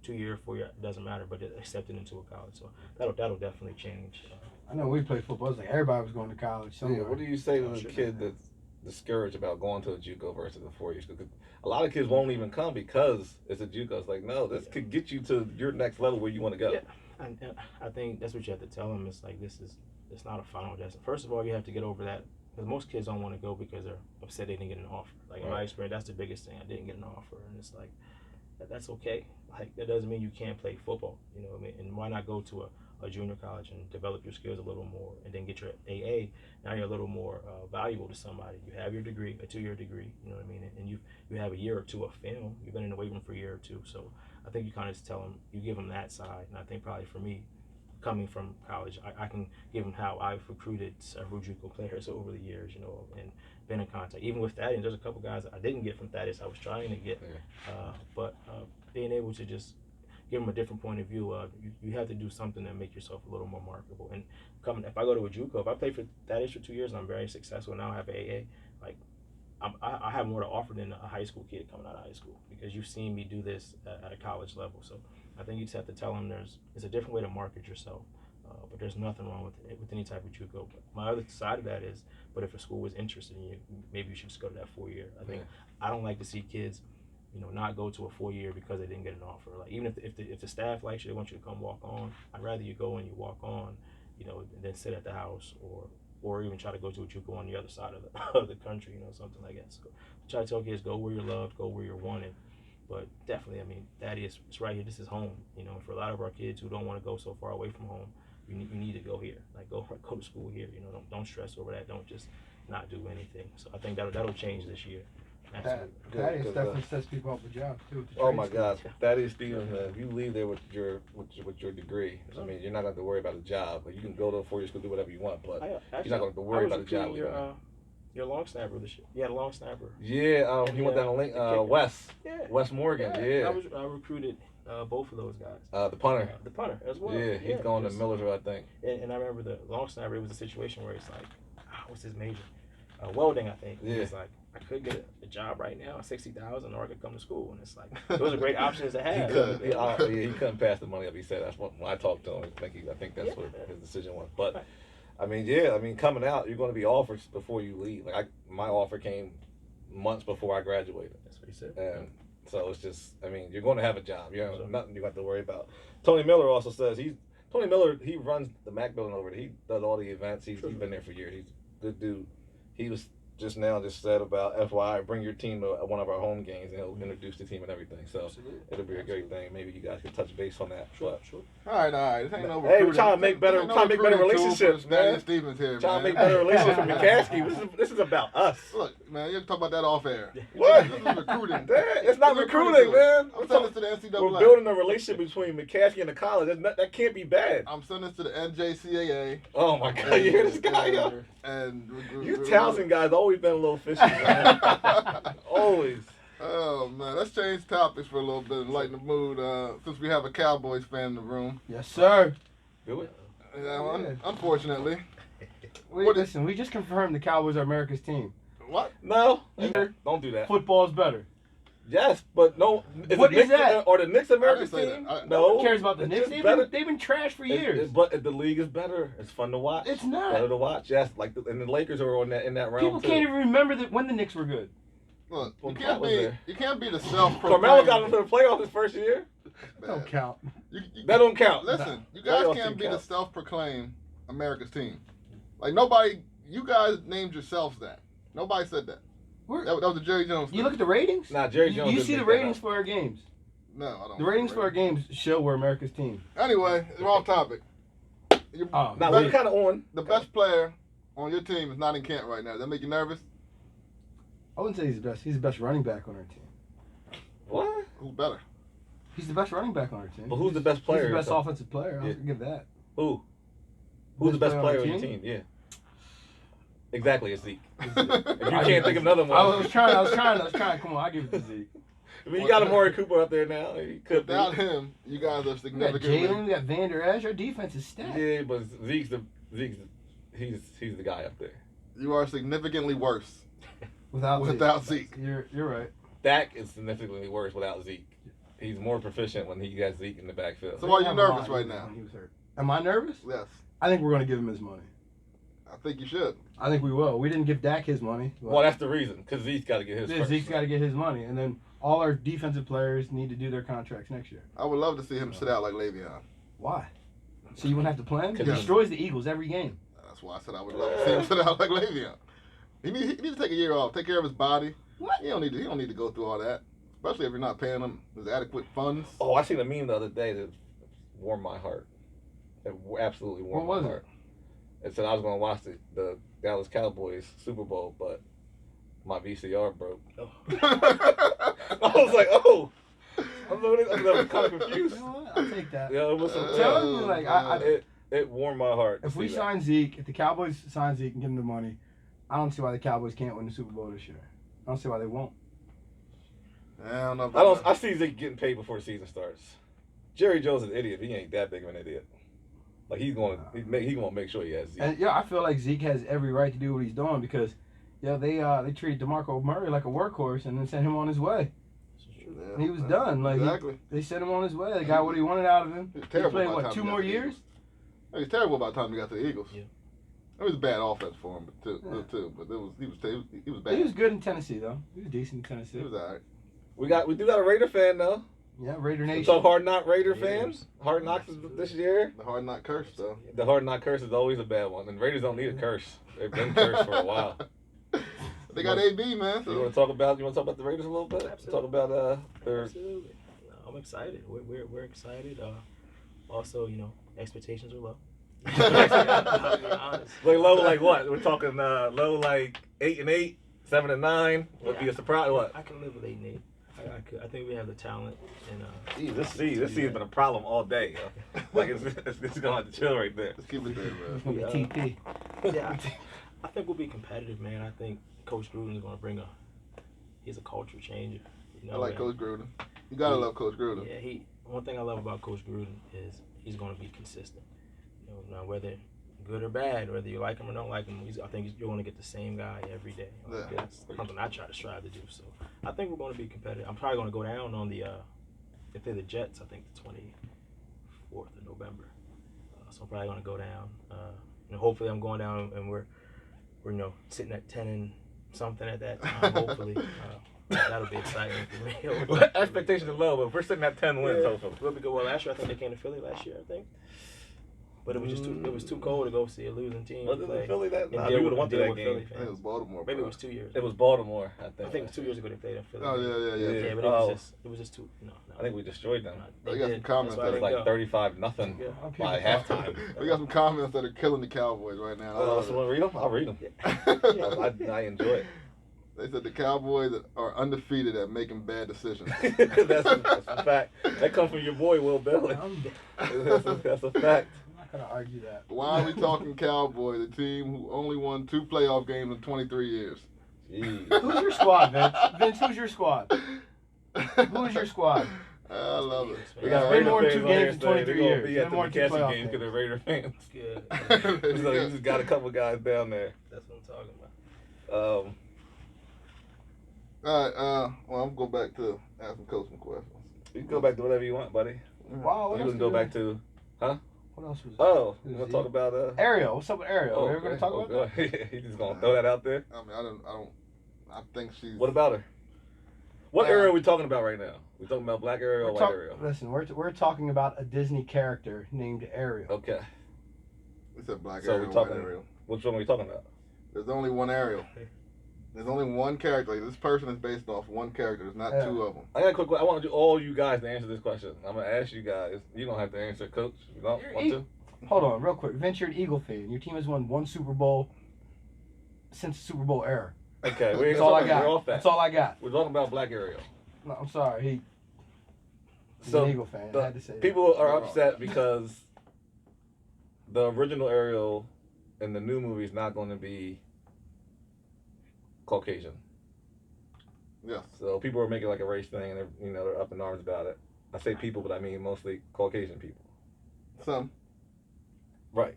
2 year, 4 year, it doesn't matter, but accepted into a college. So that'll definitely change. I know we played football. It's like everybody was going to college somewhere. Yeah, what do you say to the kid that's discouraged about going to a JUCO versus a 4-year school? Because a lot of kids won't even come because it's a JUCO. It's like, no, this could get you to your next level where you want to go. Yeah, and I think that's what you have to tell them. It's like it's not a final destination. First of all, you have to get over that. Because most kids don't want to go because they're upset they didn't get an offer. Like in my experience, that's the biggest thing. I didn't get an offer, and it's like that's okay. Like that doesn't mean you can't play football. You know what I mean? And why not go to a junior college and develop your skills a little more, and then get your AA. Now you're a little more valuable to somebody. You have your degree, a 2-year degree. You know what I mean? And you have a year or two of film. You've been in the weight room for a year or two. So I think you kind of just tell them, you give them that side. And I think probably for me, coming from college, I can give them how I've recruited several JUCO players over the years, and been in contact. Even with Thaddeus, there's a couple guys that I didn't get from Thaddeus I was trying to get, but being able to just give them a different point of view. You have to do something that make yourself a little more marketable. And if I go to a JUCO, if I play for Thaddeus for 2 years and I'm very successful, now I have an AA, like I have more to offer than a high school kid coming out of high school, because you've seen me do this at a college level. So I think you just have to tell them it's a different way to market yourself, but there's nothing wrong with any type of JUCO. But my other side of that is, but if a school was interested in you, maybe you should just go to that 4-year. I don't like to see kids, not go to a 4-year because they didn't get an offer. Like even if the staff likes you, they want you to come walk on. I'd rather you go and you walk on, than sit at the house or even try to go to a JUCO on the other side of the country, something like that. So try to tell kids, go where you're loved, go where you're wanted. But definitely, it's right here. This is home. For a lot of our kids who don't want to go so far away from home, you need to go here. Like go to school here. Don't stress over that. Don't just not do anything. So I think that'll change this year. Thaddeus definitely sets people up with jobs too. Oh my gosh, Thaddeus Stevens, man! If you leave there with your degree, you're not going to have to worry about a job. Like you can go to a 4-year school, do whatever you want, but you're not going to have to worry about a job. Your long snapper this year. You had a long snapper. Yeah, he went down to Wes. Yeah. Wes Morgan. Yeah. I recruited both of those guys. The punter. The punter as well. Yeah, he's going to Millersville, I think. And I remember the long snapper. It was a situation where it's like, what's his major? Welding, I think. Yeah. It's like I could get a job right now, $60,000, or I could come to school, and it's like those are great options to have. He couldn't pass the money up. He said that's what when I talked to him. I think that's what his decision was. But coming out, you're going to be offered before you leave. Like my offer came months before I graduated. That's what he said. And so it's just, you're going to have a job. Nothing you have to worry about. Tony Miller also says he runs the Mac building over there. He does all the events. He's been there for years. He's a good dude. He was just said about FYI, bring your team to one of our home games, and he'll introduce the team and everything. So it'll be a great thing. Maybe you guys could touch base on that. Sure. All right. This ain't no hey, we're trying to make better relationships, man. Stevens here, trying to make better relationships with McCaskey. This is about us. Look, man, you have to talk about that off air. What? This is recruiting. It's not recruiting, man. I'm sending this to the NCAA. We're building a relationship between McCaskey and the college. That can't be bad. I'm sending this to the NJCAA. Oh my God, you hear this guy, yo? And you Townsend guys always been a little fishy, man. Always. Oh man, let's change topics for a little bit and lighten the mood. Since we have a Cowboys fan in the room. Yes, sir. Do it. Unfortunately. Listen, we just confirmed the Cowboys are America's team. What? No, don't do that. Football's better. Yes, but no. What is that? Or the Knicks America's team? No one cares about the Knicks. They've been trashed for years. But the league is better. It's fun to watch. It's not. Better to watch. Yes, and the Lakers are in that round. People can't even remember when the Knicks were good. Look, you can't be the self-proclaimed. Carmelo got into the playoffs his first year. Don't count. That don't count. Listen, you guys can't be the self-proclaimed America's team. Like nobody, you guys named yourselves that. Nobody said that. That was the Jerry Jones thing. You look at the ratings? Nah, Jerry Jones. You see the ratings for our games. No, I don't. The ratings for our games show we're America's team. Anyway, wrong topic. Now we're kind of on. The best player on your team is not in Kent right now. Does that make you nervous? I wouldn't say he's the best. He's the best running back on our team. What? Who's better? He's the best running back on our team. But who's the best player? He's the best offensive player. I'll give that. Who? Who's the best player on your team? Yeah. Exactly, it's Zeke. If you I can't think of another one. I was trying. Come on, I give it to Zeke. I mean, you got Amari Cooper up there now. He could Without be. him, you guys are We got significantly. Jalen, we got Van Der Esch. Our defense is stacked. Yeah, but he's the guy up there. You are significantly worse Without Zeke. You're right. Dak is significantly worse without Zeke. He's more proficient when he got Zeke in the backfield. So why are you nervous right now? When he was hurt. Am I nervous? Yes, I think we're going to give him his money. I think you should. I think we will. We didn't give Dak his money. Well, that's the reason, because Zeke's got to get his first. Zeke's got to get his money, and then all our defensive players need to do their contracts next year. I would love to see him sit out like Le'Veon. Why? So you wouldn't have to plan? He Yes. destroys the Eagles every game. That's why I said I would love to see him sit out like Le'Veon. He needs to take a year off, take care of his body. What? He don't need to go through all that, especially if you're not paying him his adequate funds. Oh, I seen a meme the other day that warmed my heart. It absolutely warmed What was my heart. It said I was going to watch the Dallas Cowboys Super Bowl, but my VCR broke. Oh. I was like, oh. I was kind of confused. You know what? I'll take that. Yeah, it was some, Telling you, like, it warmed my heart. to if we see that. sign Zeke, if the Cowboys sign Zeke and give him the money, I don't see why the Cowboys can't win the Super Bowl this year. I don't see why they won't. I don't know about that. I see Zeke getting paid before the season starts. Jerry Jones is an idiot. He ain't that big of an idiot. Like he's gonna make sure he has Zeke. And yeah, I feel like Zeke has every right to do what he's doing because, yeah, they treated DeMarco Murray like a workhorse and then sent him on his way. Yeah, And he was done. Like exactly. they sent him on his way. They got what he wanted out of him. He was He terrible played by the what, time 2 he got more to the years? Eagles. He was terrible by the time he got to the Eagles. Yeah. It was a bad offense for him, but he was bad. He was good in Tennessee though. He was decent in Tennessee. He was alright. We do got a Raider fan though. Yeah, Raider Nation. So Hard Knock Raider Yeah. fans. Hard Knocks this year. The hard knock curse though. The Hard Knock curse is always a bad one, and Raiders don't need a curse. They've been cursed for a while. They got AB, man. You So. want to talk about the Raiders a little bit? Absolutely. Talk about their. Absolutely. No, I'm excited. We're excited. Also, expectations are low. I'll be honest. Like low, like what? We're talking low, like 8-8, 7-9. Would be a surprise. What? I can live with 8-8. I think we have the talent and Jeez, this season's been a problem all day. Yo. Like it's gonna have to chill right there. Let's keep it there, man. It's gonna be TP. yeah, I think we'll be competitive, man. I think Coach Gruden is going to bring he's a culture changer. I like Coach Gruden. You gotta love Coach Gruden. Yeah, one thing I love about Coach Gruden is he's going to be consistent. Now whether good or bad, whether you like him or don't like him, I think you're going to get the same guy every day. Yeah. That's something I try to strive to do. So I think we're going to be competitive. I'm probably going to go down on the they play the Jets. I think the 24th of November. So I'm probably going to go down. Hopefully I'm going down and we're sitting at 10 and something at that time. Hopefully. That'll be exciting for me. Well, expectations are low, but we're sitting at 10 wins. Yeah. Hopefully. We'll be good. Well, last year I think they came to Philly last year. I think, but it was just too cold to go see a losing team. Was it in Philly that? And Nah, deal we with- would have won deal that with game. Philly I think it fans. was Baltimore. Maybe it bro. was 2 years. It was Baltimore, I think. I think it was 2 years ago they played in Philly. Oh yeah. Yeah, but it was just too. No. I think we destroyed them. They got some comments That's It why was I like didn't go. 35-0 Yeah. by halftime. We got some comments that are killing the Cowboys right now. I love So want to read them? I'll read them. it. I enjoy it. They said the Cowboys are undefeated at making bad decisions. that's a fact. That comes from your boy Will Bailey. That's a fact. I'm not gonna argue that. Why are we talking Cowboys, a team who only won 2 playoff games in 23 years? Jeez. Who's your squad, Vince? Vince, who's your squad? Who's your squad? I love it. We got It's been Raider more than fans 2 on here games in saying 23 they're gonna years. be It's at been the more than 2 McCaskey playoff games because games. they're Raider fans. Good. So you just got a couple guys down there. That's what I'm talking about. All right, well, I'm going to go back to asking Coach some questions. You can go back to whatever you want, buddy. Wow. What You else can go we back doing? to. What else was? Oh, Who's you want he? to talk about Ariel. What's up with Ariel? Oh, Are we gonna talk about that? He's just gonna throw that out there. I mean, I think she's. What about her? What Ariel are we talking about right now? We talking about black Ariel or white Ariel? Listen, we're talking about a Disney character named Ariel. Okay. We said black So Ariel, we're white talking- Ariel. Which one are we talking about? There's only one Ariel. There's only one character. Like, this person is based off one character. There's not Yeah. 2 of them. I got a quick question. I want all you guys to answer this question. I'm gonna ask you guys. You don't have to answer, Coach. You don't want to? Hold on, real quick. Vince, you're an Eagle fan. Your team has won 1 Super Bowl since the Super Bowl era. Okay, we ain't That's all I talking- we're got. off that. That's all I got. We're talking about black Ariel. No, I'm sorry. He's So an Eagle fan. I had to say that. people are upset because the original Ariel in the new movie is not going to be Caucasian. Yes. So people are making like a race thing, and they're up in arms about it. I say people, but I mean mostly Caucasian people. Some. Right.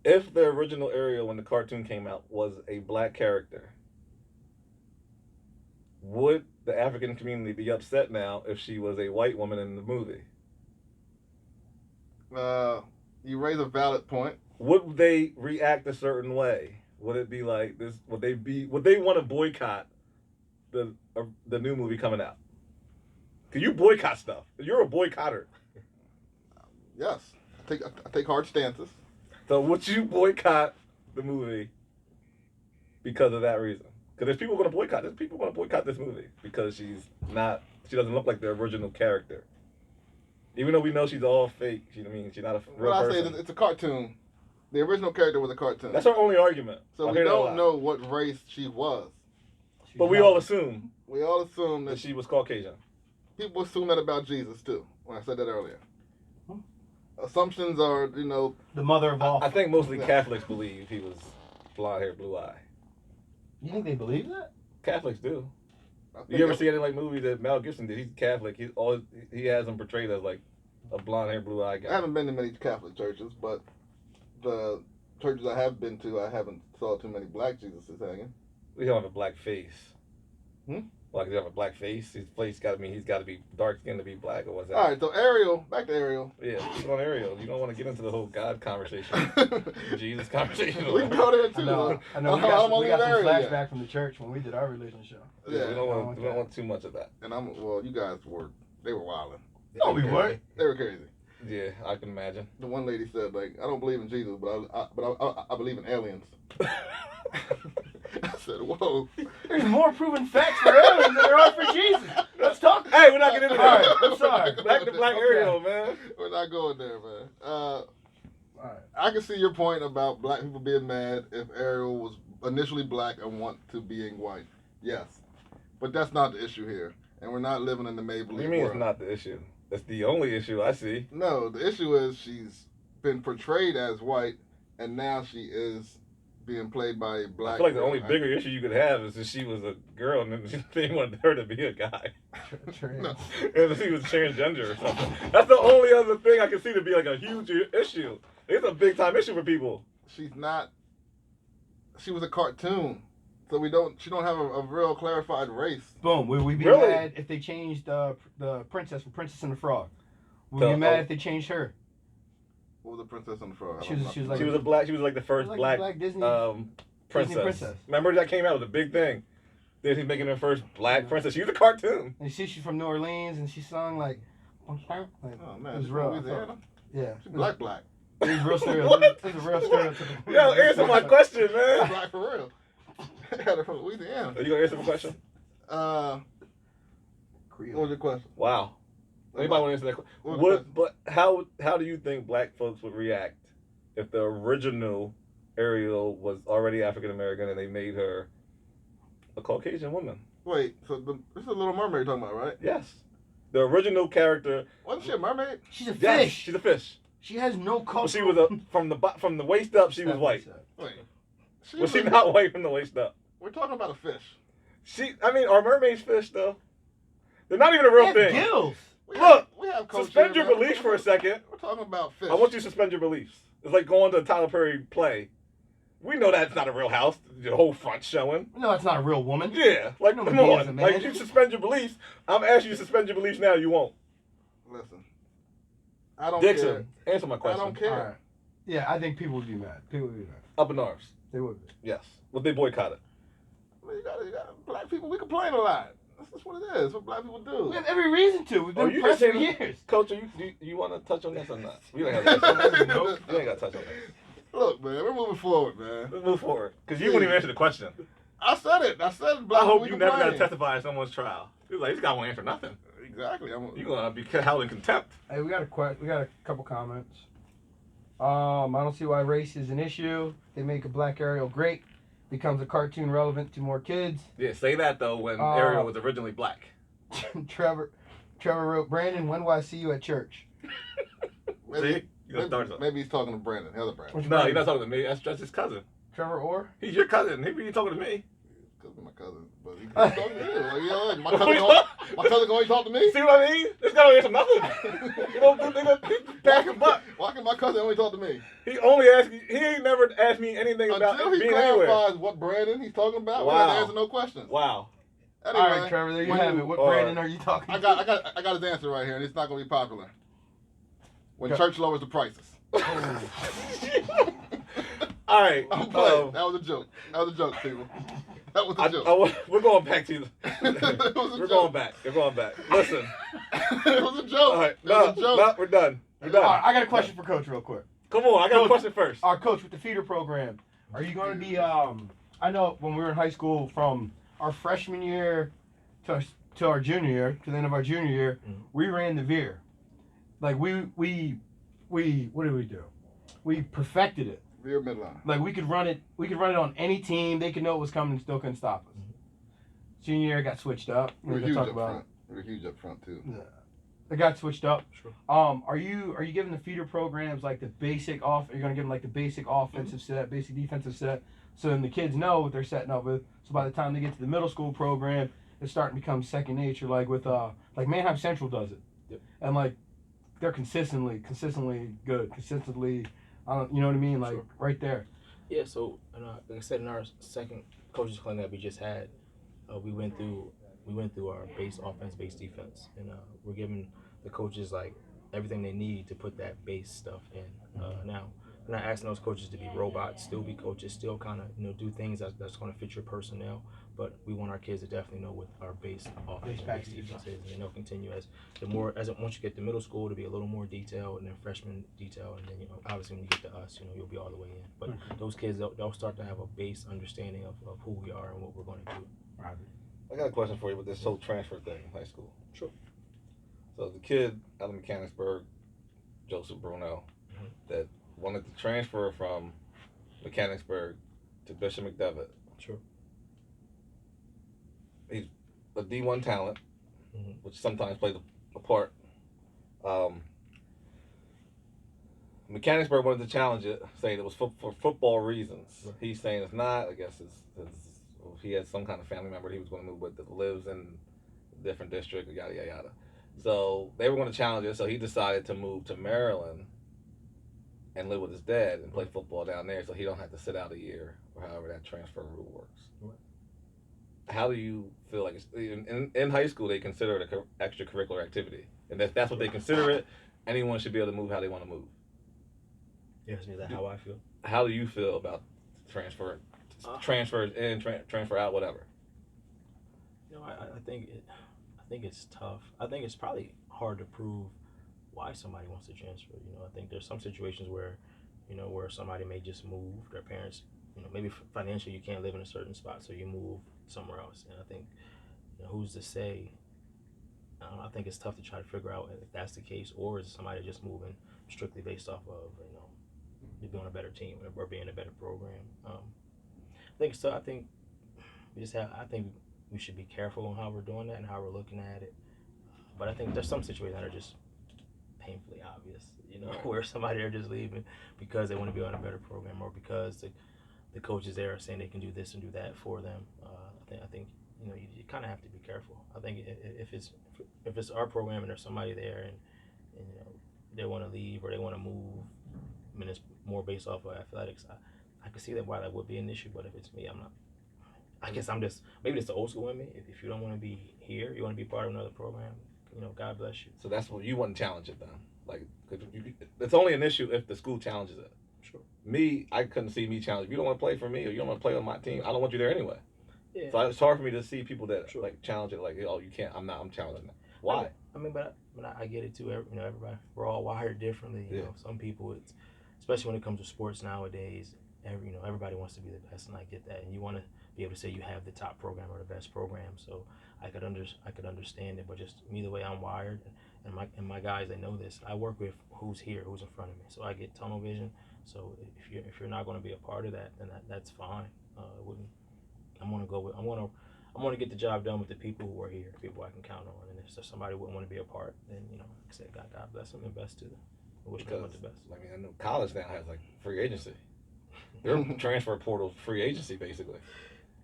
If the original Ariel, when the cartoon came out, was a black character, would the African community be upset now if she was a white woman in the movie? You raise a valid point. Would they react a certain way? Would it be like this? Would they want to boycott the new movie coming out? Cause you boycott stuff. You're a boycotter. Yes. I take hard stances. So would you boycott the movie because of that reason? Because there's people going to boycott. There's people going to boycott this movie because she doesn't look like the original character. Even though we know she's all fake, she's not a real person. I say it's a cartoon. The original character was a cartoon. That's our only argument. So we don't know what race she was. But we all assume. We all assume that she was Caucasian. People assume that about Jesus too. When I said that earlier. Assumptions are, the mother of all. I think mostly Catholics believe he was blonde hair, blue eye. You think they believe that? Catholics do. You ever see any like movies that Mel Gibson did? He's Catholic. He has him portrayed as like a blonde hair, blue eye guy. I haven't been to many Catholic churches, but the churches I have been to, I haven't saw too many black Jesuses hanging. We don't have a black face. Like, does he have a black face? His face he's got to be dark skinned to be black, or what's that? All right, so Ariel, back to Ariel. Yeah, keep on Ariel. You don't want to get into the whole God conversation, Jesus conversation. We can go there too. I know. We got some flashback from the church when we did our religion show. Yeah, we don't want too much of that. And you guys they were wilding. No, we weren't. They were crazy. Yeah, I can imagine. The one lady said, like, I don't believe in Jesus, but I believe in aliens. I said, whoa. There's more proven facts for aliens than there are for Jesus. Let's talk. Hey, we're not getting into that. All right, I'm sorry. Back to Black Ariel, man. We're not going there, man. All right. I can see your point about black people being mad if Ariel was initially black and want to being white. Yes. But that's not the issue here. And we're not living in the make-believe world. You mean it's not the issue? That's the only issue I see. No, the issue is she's been portrayed as white, and now she is being played by a black. I feel like the only bigger issue you could have is that she was a girl and they wanted her to be a guy. No. And she was transgender or something. That's the only other thing I can see to be like a huge issue. It's a big time issue for people. She's not. She was a cartoon, so she don't have a real clarified race. Boom. Would we be mad if they changed the princess from Princess and the Frog? Would we be mad if they changed her? What was the Princess and the Frog? She was like the first black Disney princess. Remember that came out? It was a big thing. Disney's making her first black princess. She was a cartoon. And she's from New Orleans, and she sung like oh man, it was real. Yeah. She's black. It was real stereotypical. It was a real stereotypical. Yo, answer my question, man. Black for real. Had her from Louisiana. Are you gonna answer my question? What was your question? Wow. Anybody want to answer that question? But how do you think black folks would react if the original Ariel was already African American and they made her a Caucasian woman? Wait, so this is a Little Mermaid you're talking about, right? Yes. The original character. Wasn't she a mermaid? She's a fish. Yes, she's a fish. She has no color. She was from the waist up. She was white. Wait, was she not white from the waist up? We're talking about a fish. Are mermaids fish though? They're not even a real thing. Gills. Look, we have suspend your beliefs for a second. We're talking about fish. I want you to suspend your beliefs. It's like going to a Tyler Perry play. We know that's not a real house. The whole front showing. No, it's not a real woman. Yeah, like come on. Like you suspend your beliefs. I'm asking you to suspend your beliefs now. You won't. Listen, I don't Dixon, care. answer my question. I don't care. Right. Yeah, I think people would be mad. Up in arms. They would be. Yes. Would they boycott it? Well, you got black people. We complain a lot. That's just what it is. What black people do. We have every reason to. We've been pressed for years. Coach, do you want to touch on this or not? You ain't got to touch on this. Nope. You ain't got to touch on this. Look, man, we're moving forward, man. Let's move forward. Because you wouldn't even answer the question. I said it. I said black I hope people you never got to complain. testify in someone's trial. He was like, this guy won't answer nothing. Exactly. You're going to be held in contempt. Hey, we got a couple comments. I don't see why race is an issue. They make a black Ariel great. Becomes a cartoon relevant to more kids. Yeah, say that, though, when Ariel was originally black. Trevor wrote, Brandon, when will I see you at church? Maybe he's talking to Brandon, the other Brandon. No, he's not talking to me. That's his cousin. Trevor Orr? He's your cousin. He be talking to me. Because my cousin. But he talk to you. Like, yeah, my cousin going to talk to me? See what I mean? This guy don't answer nothing. You know, they gonna pass the buck. Why can my cousin only talk to me? He only asked me. He ain't never asked me anything about Until he being clarifies anywhere. what Brandon he's talking about. Wow. We have to answer no questions. Wow. Anyway, All right, Trevor, there you have it. What Brandon are you talking I got his answer right here, and it's not going to be popular. When church lowers the prices. All right. I'm playing. That was a joke. That was a joke, people. That was a joke. We're going back to you. We're going back. We're going back. Listen. It was a joke. All right. It was a joke. No, we're done. We're done. All right, I got a question for Coach real quick. Come on, I got a question first. Our coach with the feeder program. Are you going to be, I know when we were in high school from our freshman year to our junior year, to the end of our junior year, we ran the veer. Like we what did we do? We perfected it. Veer midline. Like we could run it on any team. They could know it was coming and still couldn't stop us. Junior year got switched up. We were huge up front. We were huge up front too. Yeah. It got switched up. Sure. Are you giving the feeder programs like the basic off? You're gonna give them like the basic offensive set, basic defensive set, so then the kids know what they're setting up with. So by the time they get to the middle school program, it's starting to become second nature. Like with like Manheim Central does it, Yep. and like they're consistently good, consistently. You know what I mean? Like Sure. right there. Yeah. So like I said in our second coaches clinic that we just had, we went through our base offense, base defense, and we're giving the coaches like everything they need to put that base stuff in. Now, we're not asking those coaches to be robots, still be coaches, still kind of do things that's going to fit your personnel. But we want our kids to definitely know what our base offense, base defense is, and they'll continue once you get to middle school to be a little more detailed, and then freshman detail, and then obviously when you get to us, you'll be all the way in. But those kids they'll start to have a base understanding of who we are and what we're going to do. Right. I got a question for you with this whole transfer thing in high school. Sure. So the kid out of Mechanicsburg, Joseph Bruno, that wanted to transfer from Mechanicsburg to Bishop McDevitt. Sure. He's a D1 talent, which sometimes plays a part. Mechanicsburg wanted to challenge it, saying it was for football reasons. Right. He's saying it's not. I guess he has some kind of family member he was going to move with that lives in a different district, yada, yada, yada. So they were going to challenge it, so he decided to move to Maryland and live with his dad and play football down there so he don't have to sit out a year or however that transfer rule works. Right. How do you feel like in high school they consider it an extracurricular activity? And if that's what they consider it, anyone should be able to move how they want to move. Yes, is that how I feel? How do you feel about transfer in, transfer out, whatever? I think it's tough. I think it's probably hard to prove why somebody wants to transfer. I think there's some situations where, where somebody may just move. Their parents, maybe financially you can't live in a certain spot, so you move somewhere else. And I think, who's to say? I think it's tough to try to figure out if that's the case, or is somebody just moving strictly based off of being on a better team or being a better program. I think so. I think we should be careful on how we're doing that and how we're looking at it. But I think there's some situations that are just painfully obvious, where somebody are just leaving because they want to be on a better program or because the coaches there are saying they can do this and do that for them. I think you kind of have to be careful. I think if it's our program and there's somebody there and they want to leave or they want to move, I mean it's more based off of athletics. I can see why that would be an issue, but if it's me, I'm not. I guess I'm just, maybe it's the old school in me. If you don't want to be here, you want to be part of another program, God bless you. So that's what you want to challenge it then. Like, it's only an issue if the school challenges it. Sure. Me, I couldn't see me challenge. If you don't want to play for me or you don't want to play on my team, I don't want you there anyway. Yeah. So it's hard for me to see people that like challenge it. Like, oh, you can't. I'm challenging that. Why? But I get it too. Everybody, we're all wired differently. You know, some people, it's especially when it comes to sports nowadays. Everybody wants to be the best, and I get that. And you want to be able to say you have the top program or the best program. So I could understand it, but just me the way I'm wired, and my guys, they know this. I work with who's here, who's in front of me. So I get tunnel vision. So if you're not going to be a part of that, then that's fine. I'm gonna get the job done with the people who are here, people I can count on. And if somebody wouldn't want to be a part, then like I said, God bless them and best to them. I wish them the best. I mean, I know college now has like free agency. Their transfer portal free agency basically.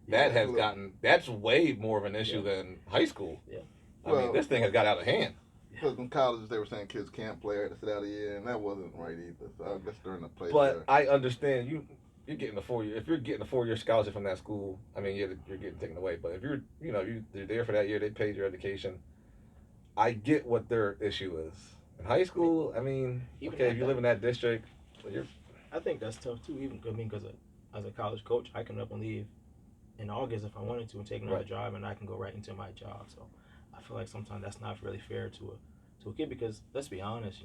that has gotten, that's way more of an issue than high school. Yeah. I mean, this thing has got out of hand. Because in colleges they were saying kids can't play or had to sit out a year, and that wasn't right either. So I guess during the play. But I understand you're getting a 4-year. If you're getting a 4-year scholarship from that school, I mean, you're getting taken away. But if you're there for that year, they paid your education. I get what their issue is. In high school, I mean, okay, if you live in that district, I think that's tough too. Even because as a college coach, I can up and leave in August if I wanted to and take another job, and I can go right into my job. So I feel like sometimes that's not really fair to a kid, because let's be honest,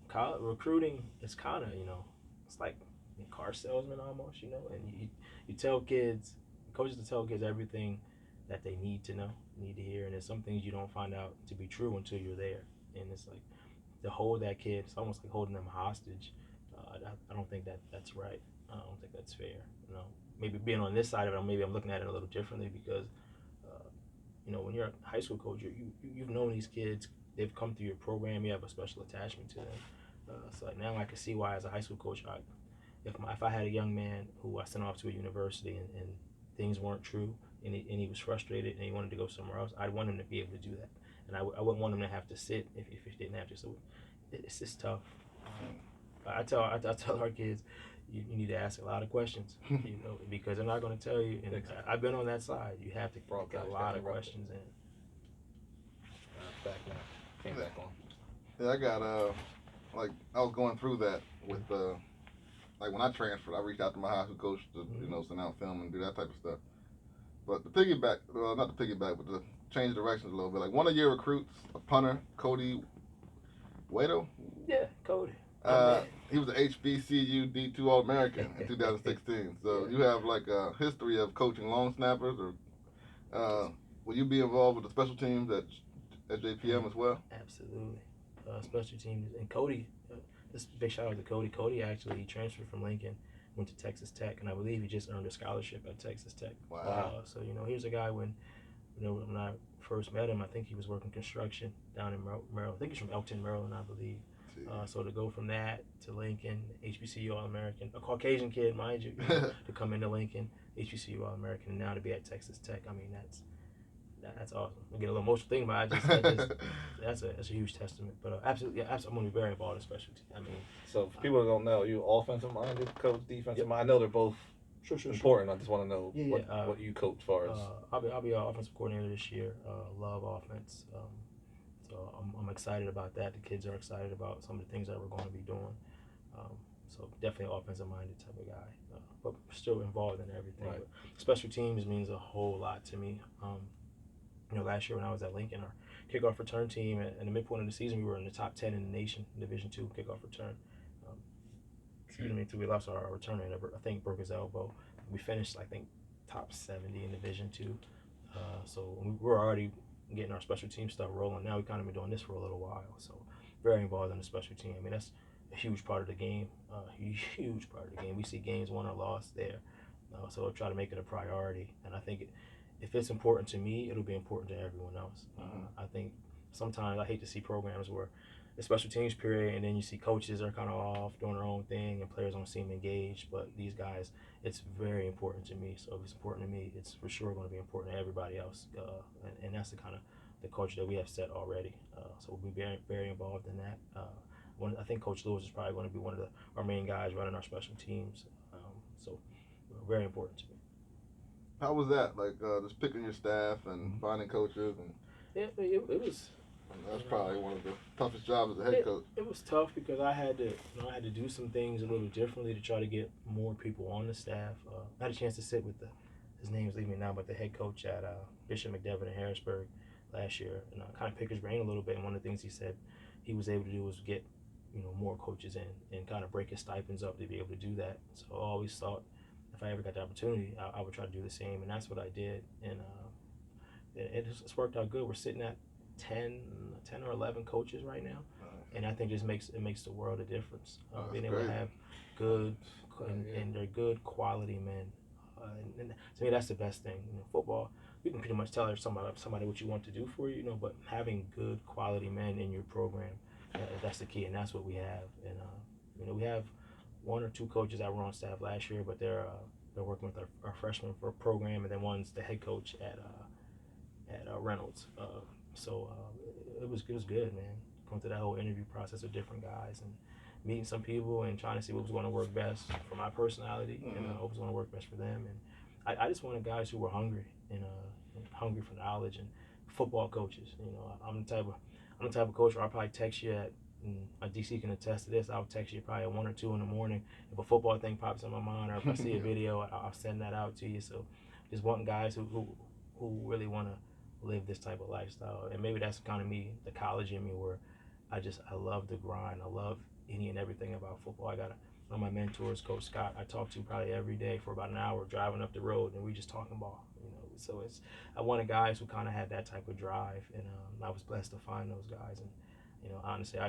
college recruiting is kind of, it's like a car salesman almost, and you tell kids, coaches to tell kids everything that they need to know, need to hear, and there's some things you don't find out to be true until you're there, and it's like to hold that kid, it's almost like holding them hostage. I don't think that's right. I don't think that's fair. Maybe being on this side of it, maybe I'm looking at it a little differently because, when you're a high school coach, you've known these kids, they've come through your program, you have a special attachment to them. So like now I can see why as a high school coach, if I had a young man who I sent off to a university and things weren't true and he was frustrated and he wanted to go somewhere else, I'd want him to be able to do that. And I wouldn't want him to have to sit if he didn't have to. So it's just tough. I tell our kids, you need to ask a lot of questions, because they're not going to tell you. And I've been on that side. You have to get a lot of questions in. Back now. Came back on. Yeah, I got I was going through that with like when I transferred, I reached out to my high school coach to send out film and do that type of stuff. But the piggyback, not the piggyback, but to change directions a little bit. Like one of your recruits, a punter, Cody Waito. Yeah, Cody. He was an HBCU D2 All-American in 2016. So you have like a history of coaching long snappers, or will you be involved with the special teams at JPM as well? Absolutely. Special teams. And Cody, this big shout out to Cody. Cody actually transferred from Lincoln, went to Texas Tech, and I believe he just earned a scholarship at Texas Tech. Wow. So, here's a guy when I first met him, I think he was working construction down in Maryland. I think he's from Elkton, Maryland, I believe. So to go from that to Lincoln, HBCU All-American, a Caucasian kid, mind you, to come into Lincoln, HBCU All-American, and now to be at Texas Tech. I mean, that's awesome. I get a little emotional thinking about it. That's a huge testament. But absolutely, I'm going to be very involved in special teams. I mean, so for people who don't know, you offensive minded coach, defensive minded. I know they're both important. I just want to know what you coach as far as. I'll be our offensive coordinator this year. Love offense. So I'm excited about that. The kids are excited about some of the things that we're going to be doing. So definitely an offensive-minded type of guy, but still involved in everything. Right. But special teams means a whole lot to me. Last year when I was at Lincoln, our kickoff return team, at the midpoint of the season, we were in the top 10 in the nation, Division II kickoff return. We lost our returner, and I think broke his elbow. We finished, I think, top 70 in Division II. So we were already getting our special team stuff rolling. Now we've kind of been doing this for a little while, so very involved in the special team. I mean, that's a huge part of the game, huge part of the game. We see games won or lost there, so we'll try to make it a priority. And I think if it's important to me, it'll be important to everyone else. I think sometimes I hate to see programs where the special teams period, and then you see coaches are kind of off doing their own thing, and players don't seem engaged. But these guys, it's very important to me. So if it's important to me, it's for sure going to be important to everybody else. And that's the kind of the culture that we have set already. So we'll be very, very involved in that. I think Coach Lewis is probably going to be one of our main guys running our special teams. So very important to me. How was that? Like just picking your staff and finding coaches and. Yeah, it was. That's probably one of the toughest jobs as a head coach. It was tough because I had to do some things a little differently to try to get more people on the staff. I had a chance to sit with his name's leaving me now, but the head coach at Bishop McDevitt in Harrisburg last year, and kind of pick his brain a little bit. And one of the things he said he was able to do was get more coaches in and kind of break his stipends up to be able to do that. So I always thought if I ever got the opportunity, I would try to do the same, and that's what I did. And it's worked out good. We're sitting at 10 or 11 coaches right now, and I think it makes the world a difference. Being able to have good and they're good quality men, and to me that's the best thing. Football, you can pretty much tell somebody what you want to do for you, but having good quality men in your program, that's the key, and that's what we have. And we have one or two coaches that were on staff last year, but they're They're working with our freshman for a program, and then one's the head coach at Reynolds. So it was good, man. Going through that whole interview process with different guys and meeting some people and trying to see what was going to work best for my personality and what was going to work best for them. And I just wanted guys who were hungry and hungry for knowledge and football coaches. You know, I'm the type of coach where I'll probably text you at, and DC can attest to this, I'll text you probably at 1 or 2 in the morning. If a football thing pops in my mind or if I see a video, I'll send that out to you. So just wanting guys who really want to live this type of lifestyle. And maybe that's kind of me, the college in me, where I love the grind. I love any and everything about football. I got one of my mentors, Coach Scott, I talk to probably every day for about an hour driving up the road, and we just talking ball. You know, so I wanted guys who kind of had that type of drive, and I was blessed to find those guys. And you know, honestly,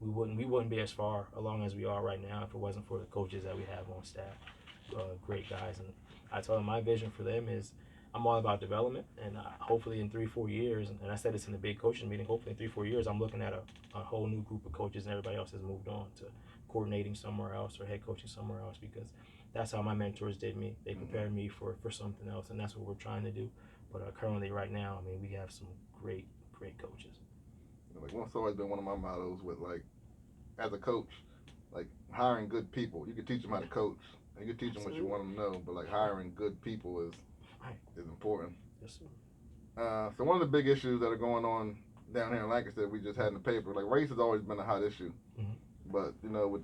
we wouldn't be as far along as we are right now if it wasn't for the coaches that we have on staff. Great guys, and I told them my vision for them is I'm all about development, and hopefully in 3-4 years, and I said this in the big coaching meeting, hopefully in 3-4 years, I'm looking at a whole new group of coaches, and everybody else has moved on to coordinating somewhere else or head coaching somewhere else, because that's how my mentors did me. They prepared me for something else, and that's what we're trying to do. But currently, right now, I mean, we have some great coaches. Like, that's always been one of my mottos with, like, as a coach, like, hiring good people. You can teach them how to coach, and you can teach them what you want them to know, but, like, hiring good people is important. Yes, sir. So one of the big issues that are going on down here in Lancaster, we just had in the paper, like, race has always been a hot issue. But, you know, with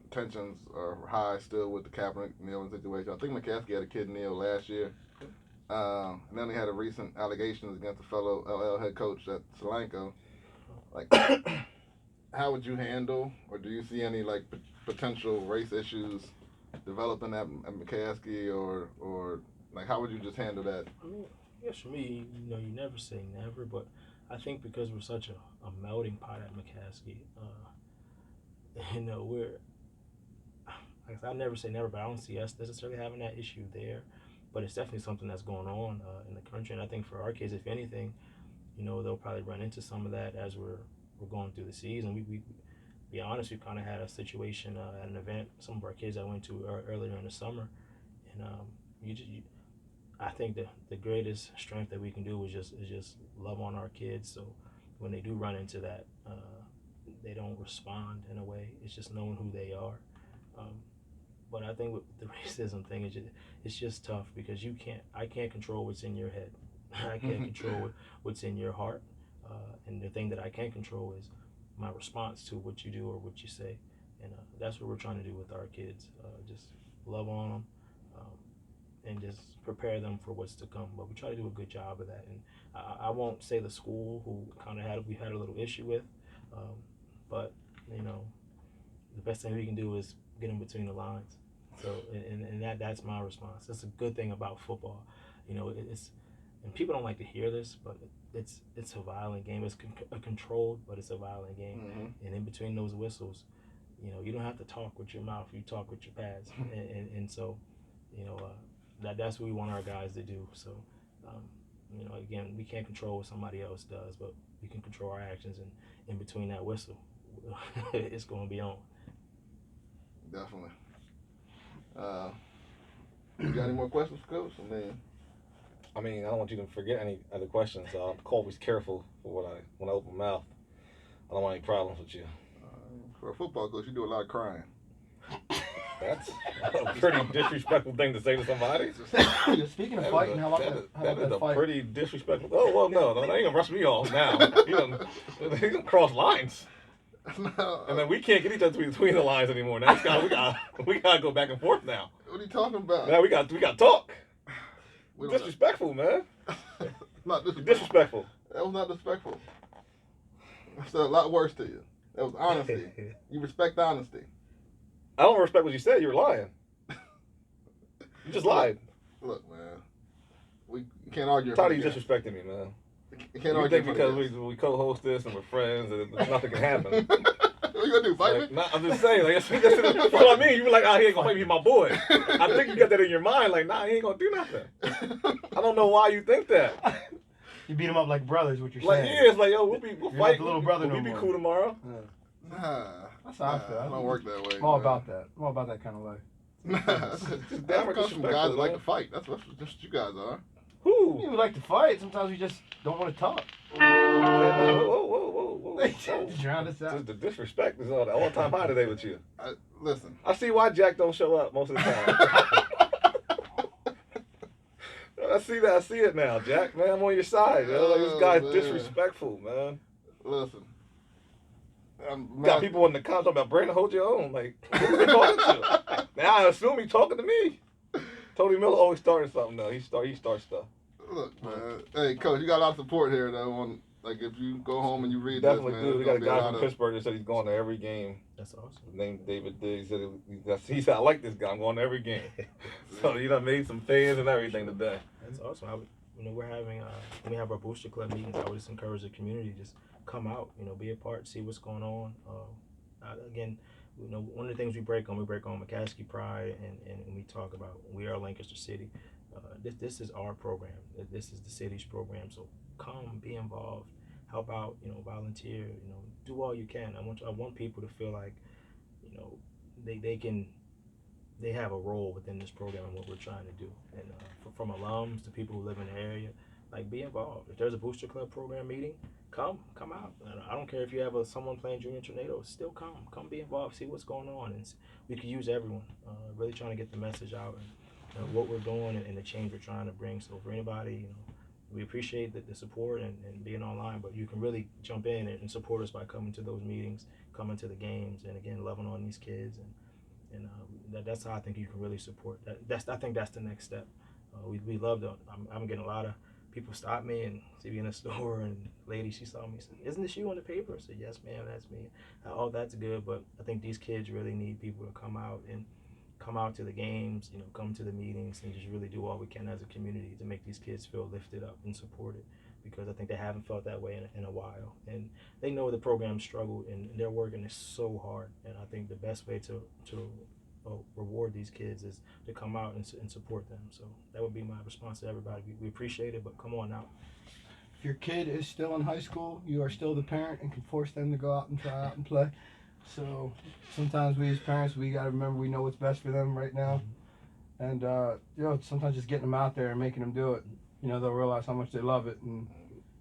tensions are high still with the Kaepernick kneeling situation. I think McCaskey had a kid kneel last year. And then they had a recent allegations against a fellow LL head coach at Solanco. Like, how would you handle, or do you see any, like, potential race issues developing at McCaskey, or like, how would you just handle that? I mean, I guess for me, you know, you never say never, but I think because we're such a melting pot at McCaskey, you know, I never say never, but I don't see us necessarily having that issue there. But it's definitely something that's going on in the country, and I think for our kids, if anything, you know, they'll probably run into some of that as we're going through the season. We be honest, we kind of had a situation at an event some of our kids I went to earlier in the summer, and I think the greatest strength that we can do is just love on our kids. So when they do run into that, they don't respond in a way. It's just knowing who they are. But I think with the racism thing, it's just tough because I can't control what's in your head. I can't control what's in your heart. And the thing that I can control is my response to what you do or what you say. And that's what we're trying to do with our kids. Just love on them and just prepare them for what's to come. But we try to do a good job of that. And I won't say the school who we had a little issue with. But, you know, the best thing we can do is get in between the lines. So, and that's my response. That's a good thing about football. You know, and people don't like to hear this, but it's a violent game. It's controlled, but it's a violent game. Mm-hmm. And in between those whistles, you know, you don't have to talk with your mouth. You talk with your pads. and so, you know, that's what we want our guys to do. So, you know, again, we can't control what somebody else does, but we can control our actions. And in between that whistle, it's going to be on. Definitely. You got any more questions, Coach? I mean, I don't want you to forget any other questions. I'm always careful for when I open my mouth. I don't want any problems with you. For a football coach, you do a lot of crying. That's a pretty disrespectful thing to say to somebody. Speaking of fighting, how about that is a fight? pretty disrespectful. Oh, well, no, they ain't gonna rush me off now. He gonna cross lines. No. And then we can't get each other between the lines anymore. Now we gotta go back and forth now. What are you talking about? Now we got to talk. We don't Disrespectful, man. Not disrespectful. Disrespectful. That was not disrespectful. I said a lot worse to you. That was honesty. You respect honesty. I don't respect what you said. You're lying. You just lied. Look, man. We can't argue. I'm tired of you disrespecting me, man. You can't You argue. think because we co-host this and we're friends and nothing can happen. What you gonna do? Fight me? Nah, I'm just saying. Like, that's what I mean. You were like, he ain't gonna fight me, my boy. I think you got that in your mind. Like, nah, he ain't gonna do nothing. I don't know why you think that. You beat him up like brothers, what you're Like, saying. yeah, it's like, yo, we'll You're fight. like the little brother We'll no be more. cool tomorrow. Yeah. Nah. That's how I feel. I don't work that way. I'm all man. about that. I'm all about that kind of life. That's damn comes from disrespectful, guys that like man. to fight. That's what you guys are. Who? We like to fight. Sometimes we just don't want to talk. Whoa. Drown us out. The disrespect is on the all-time high today with you. Listen. I see why Jack don't show up most of the time. I see it now, Jack. Man, I'm on your side. Like, this guy's disrespectful, man. Listen. Got people in the comments talking about Brandon, hold your own. Like, who are you talking to? Now I assume he's talking to me. Tony Miller always starting something though. He starts stuff. Look, man. Hey, Coach, you got a lot of support here though. Like if you go home and you read Definitely this, man, do. We got a guy from Pittsburgh that said he's going to every game. That's awesome. Named David Diggs. He said, I like this guy. I'm going to every game. So you done made some fans and everything today. That's awesome. We're having when we have our booster club meetings, I would just encourage the community just come out, be a part, see what's going on. Again, one of the things we break on McCaskey pride, and we talk about we are Lancaster City. This is our program. This is the city's program. So come, be involved, help out. Volunteer. Do all you can. I want people to feel like, they have a role within this program and what we're trying to do. And from alums to people who live in the area, like be involved. If there's a booster club program meeting, come out. I don't care if you have someone playing junior tornadoes, still come be involved, see what's going on, and we could use everyone. Really trying to get the message out and what we're doing and the change we're trying to bring. So for anybody, we appreciate the support and being online, but you can really jump in and support us by coming to those meetings, coming to the games, and again loving on these kids and that's how I think you can really support that. I think that's the next step. We love I'm getting a lot of people stop me and see me in the store, and lady, she saw me, said, "Isn't this you on the paper?" I said, "Yes, ma'am, that's me." Oh, that's good, but I think these kids really need people to come out to the games, come to the meetings, and just really do all we can as a community to make these kids feel lifted up and supported, because I think they haven't felt that way in a while, and they know the program struggled and they're working so hard, and I think the best way to reward these kids is to come out and support them. So that would be my response to everybody. We appreciate it, but come on out. If your kid is still in high school, you are still the parent and can force them to go out and try out and play. So sometimes we as parents, we got to remember we know what's best for them right now. And, sometimes just getting them out there and making them do it, they'll realize how much they love it, and,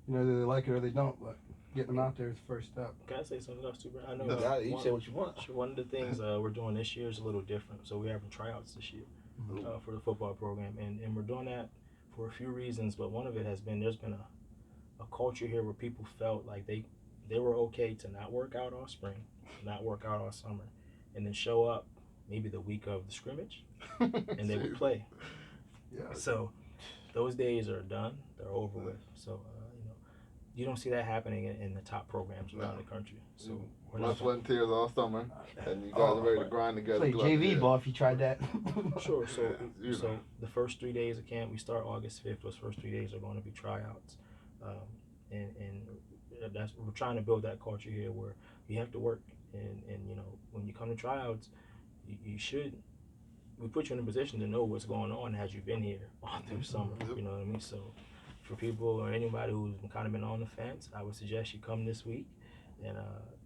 either they like it or they don't, but getting them out there is the first step. Can I say something else too, Brad? I know you say what you want. One of the things we're doing this year is a little different. So we're having tryouts this year for the football program, and we're doing that for a few reasons, but one of it has been there's been a culture here where people felt like they were okay to not work out all spring, not work out all summer, and then show up maybe the week of the scrimmage, and they would play. Yeah. So those days are done. They're over with. So you don't see that happening in the top programs around the country. So blood, sweat, and tears all summer, and you guys are ready to grind together. Play JV ball if you tried that. Sure. So the first 3 days of camp, we start August 5th. Those first 3 days are going to be tryouts, and that's we're trying to build that culture here where you have to work, and when you come to tryouts, you should. We put you in a position to know what's going on as you've been here all through summer. You know what I mean? So for people or anybody who's kind of been on the fence, I would suggest you come this week and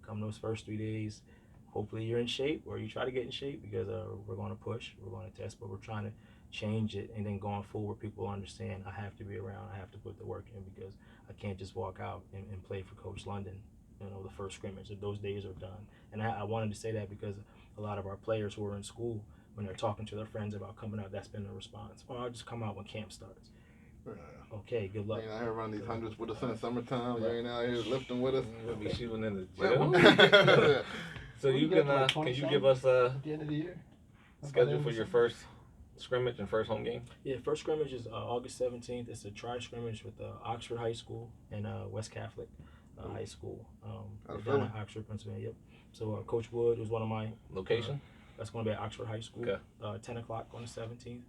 come those first 3 days. Hopefully you're in shape, or you try to get in shape, because we're going to push, we're going to test, but we're trying to change it, and then going forward, people understand I have to be around, I have to put the work in, because I can't just walk out and play for Coach London, the first scrimmage. Those days are done. And I wanted to say that because a lot of our players who are in school, when they're talking to their friends about coming out, that's been the response. Well, I'll just come out when camp starts. Okay, good luck. You ain't out here running these hundreds with us in the summertime. You ain't out here lifting with us. We'll be shooting in the gym. So What you do you can got, like you give us a at the end of the year? schedule for your first scrimmage and first home game? Yeah, first scrimmage is August 17th. It's a tri-scrimmage with Oxford High School and West Catholic High School. Down in Oxford, Pennsylvania. Yep. So Coach Wood was one of my Location? That's going to be at Oxford High School. Okay. 10 o'clock on the 17th.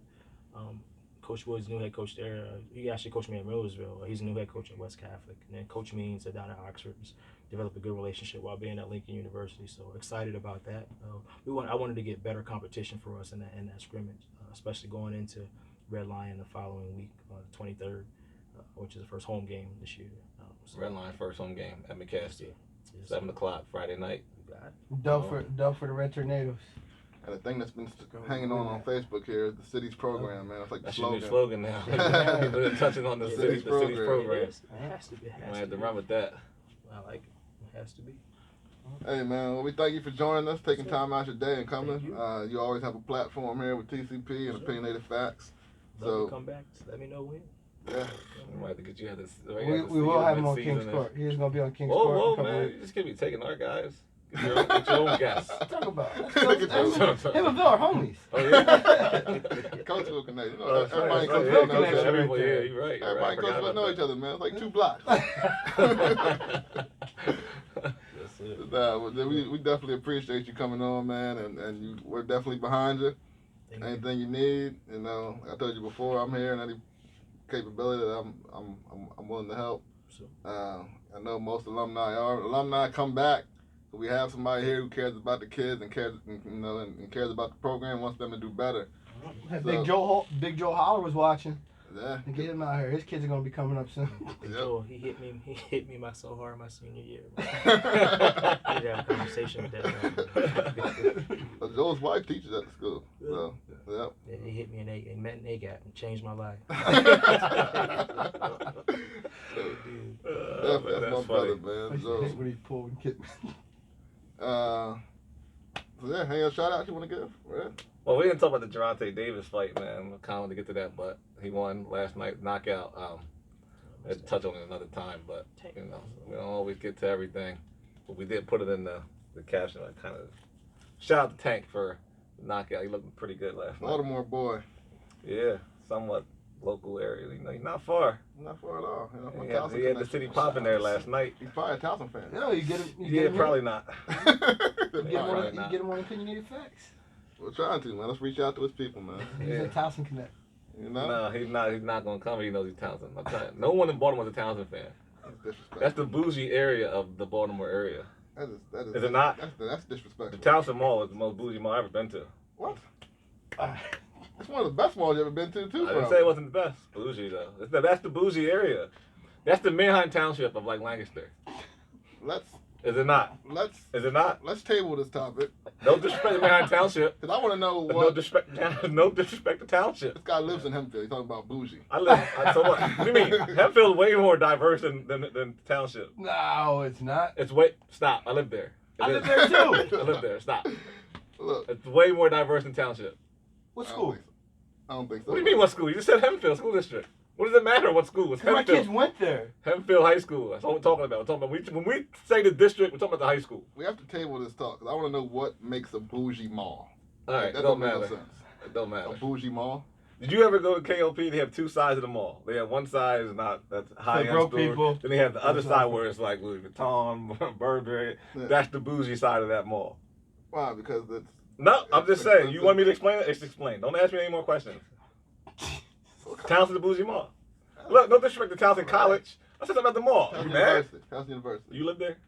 Coach Wood's new head coach there. He actually coached me at Millersville. He's a new head coach at West Catholic. And then Coach Means down at Oxford. Developed a good relationship while being at Lincoln University. So excited about that. I wanted to get better competition for us in that scrimmage, especially going into Red Lion the following week on the 23rd, which is the first home game this year. Red Lion first home game at McCaskey. 7 o'clock Friday night. You got it. Dub for the Red Tornadoes. And the thing that's been hanging on Facebook here is the city's program, man. It's like the That's your new slogan. slogan now. We're touching on the city's program. It has to be. I had to run with that. I like it. It has to be. Hey, man, well, we thank you for joining us, taking time out your day and coming. You always have a platform here with TCP and Opinionated Facts. So come back. Just let me know when. Yeah. We might have to get you at this. We will have him on King's Court. He's going to be on King's Court. Whoa, man. You just can't be taking our guys. Get your own guys. Talk about him and Bill are homies. Oh, yeah. Cultural connection. You know, Oh, everybody sorry. in Yeah, Coachville knows each other. everybody, yeah, you're right. Everybody in Coachville know each other, man. It's like 2 blocks. We definitely appreciate you coming on, man, and we're definitely behind you. Anything you need, you know, I told you before, I'm here, and any capability that I'm willing to help. I know most alumni come back. So we have somebody here who cares about the kids and cares about the program, wants them to do better. Big Joe Holler was watching. Yeah. And get him out here. His kids are gonna be coming up soon. Joe, he hit me so hard my senior year. We had a conversation with that man. Joe's wife teaches at the school. So, yeah. He hit me and met an A-gap and changed my life. That's my brother, man. So, when he pulled and kicked me. So yeah, any other shout out you want to give? Right? Well, we didn't talk about the Gervonta Davis fight, man. I kind of want to get to that, but he won last night, knockout. Let's touch on it another time, but you know, we don't always get to everything. But we did put it in the caption. I kind of shout out to Tank for the knockout. He looked pretty good last night. Baltimore boy. Yeah, somewhat local area. You know, he's not far. Not far at all. You know, He had the city popping there last night. He's probably a Towson fan. No, you get him. Yeah, probably not. You get him on Opinionated Facts. We're trying to, man. Let's reach out to his people, man. He's a Towson Connect. You know? No, he's not. He's not gonna come. He knows he's Townsend. I'm telling you, no one in Baltimore's a Townsend fan. That's the bougie area of the Baltimore area. That is Is it not? That's disrespectful. The Townsend Mall is the most bougie mall I've ever been to. What? It's one of the best malls you ever been to, too. I didn't say it wasn't the best. Bougie though. That's the bougie area. That's the Manheim Township of like Lancaster. Is it not? Is it not? Let's table this topic. No disrespect to Manheim Township. Because I want to know what. No disrespect to Township. This guy lives in Hempfield. He's talking about bougie. So what? What do you mean? Hempfield is way more diverse than Township. No, it's not. Stop. I live there. I live there too. I live there. Stop. Look. It's way more diverse than Township. What school? I don't think so. What do you mean what school? You just said Hempfield School District. What does it matter what school? It's My Hempfield. kids went there. Hempfield High School. That's what we're talking about. When we say the district, we're talking about the high school. We have to table this talk because I want to know what makes a bougie mall. All right, that don't make no matter. sense. It don't matter. A bougie mall? Did you ever go to KOP? They have 2 sides of the mall. They have one side is that's high-end broke store. people. Then they have the other side where it's like Louis Vuitton, Burberry. Yeah. That's the bougie side of that mall. Why? Because it's... No, I'm just saying. You want me to explain it? It's explained. Don't ask me any more questions. Townsend the bougie mall. Look, no disrespect to Townsend College. I said something about the mall. You mad? Towson University. You live there?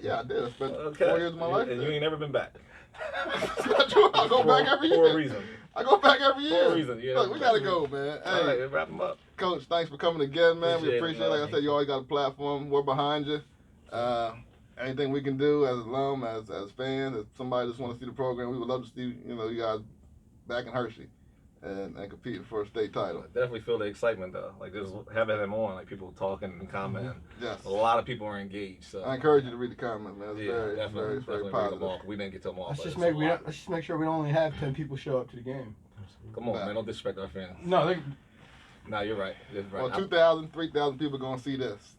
Yeah, I did. I spent 4 years of my life And there. you ain't never been back. That's not true. I go back every year. For a reason. I go back every year. For a reason. Yeah, Look, we gotta go, man. All Hey, right, wrap them up. Coach, thanks for coming again, man. We Appreciate it, appreciate it. Like I said, you always got a platform. We're behind you. Anything we can do as alum, as fans, as somebody just want to see the program, we would love to see you guys back in Hershey and competing for a state title. I definitely feel the excitement though. Like just having them on, like people talking and commenting. Yes. A lot of people are engaged. So I encourage you to read the comments, man. It's yeah, very definitely very read them positive. all. We didn't get to them all. Let's but just it's make sure we don't only have 10 people show up to the game. Come on, man. Don't disrespect our fans. No, No, you're right. You're right. Well, 2,000, 3,000 people gonna see this.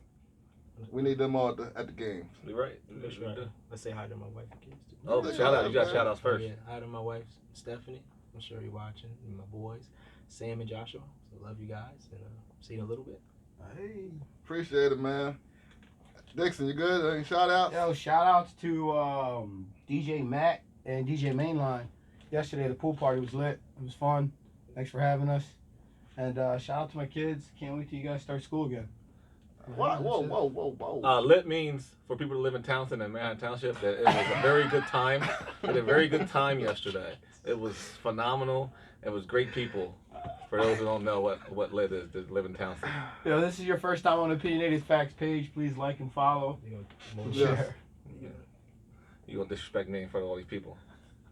We need them all at the games. You're right. That's right. Let's say hi to my wife and kids too. Oh, shout out. You got shout outs first. Yeah, hi to my wife, Stephanie. I'm sure you're watching. And my boys, Sam and Joshua. So love you guys. And see you in a little bit. hey. Appreciate it, man. Dixon, you good? Any shout outs? Yo, shout outs to DJ Matt and DJ Mainline. Yesterday the pool party was lit. It was fun. Thanks for having us. And shout out to my kids. Can't wait till you guys start school again. What? Whoa. Lit means for people to live in Townsend and Manhattan Township that it was a very good time. We had a very good time yesterday. It was phenomenal. It was great people. For those who don't know what lit is, to live in Townsend. Yo, this is your first time on the Opinionated Facts page. Please like and follow. Yes. Share. You gonna disrespect me in front of all these people?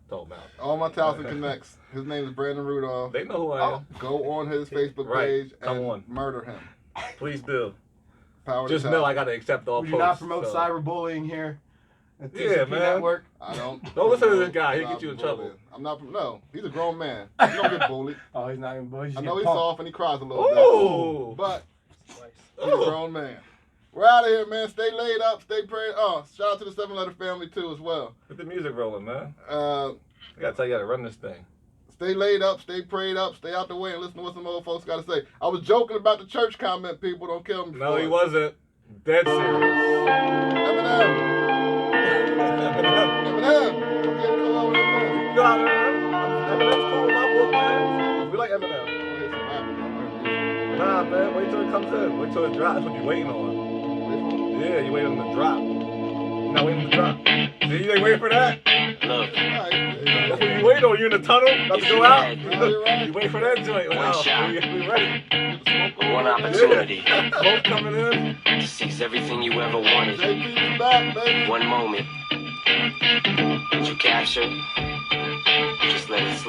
Talking about. All my Towson connects. His name is Brandon Rudolph. They know who I am. Go on his Facebook Right. page Come and on. murder him. Please do. Power Just to know Towson. I gotta accept all We posts. do not promote so. cyberbullying here at Yeah, TCP man. Network. I don't. Don't listen to this promote guy. He'll get you in trouble. cyberbullying. I'm not. No, he's a grown man. He don't get bullied. Oh, he's not even bullied. I know he's soft and he cries a little Ooh. bit, but Twice. he's a grown man. We're out of here, man. Stay laid up. Stay prayed. Oh, shout out to the 7-letter family too as well. Get the music rolling, man. Uh, I gotta tell you how to run this thing. Stay laid up, stay prayed up, stay out the way, and listen to what some old folks got to say. I was joking about the church comment, people. Don't kill me. No, for he it. wasn't. Dead serious. Eminem. Eminem. Don't get cool over Eminem. No, Eminem's cool in my book, man. We like Eminem. Nah, man. Wait till it comes in. Wait till it drops. That's what you waiting on. Yeah, you waiting on the drop. You're not waiting on the drop. See, you ain't waiting for that. Look, That's what you waiting on. You in the tunnel, about to go out. You wait for that joint. One Wow, shot. we ready. one opportunity Smoke coming in. to seize everything you ever wanted. JP's back, baby. One moment that you captured, just let it slip.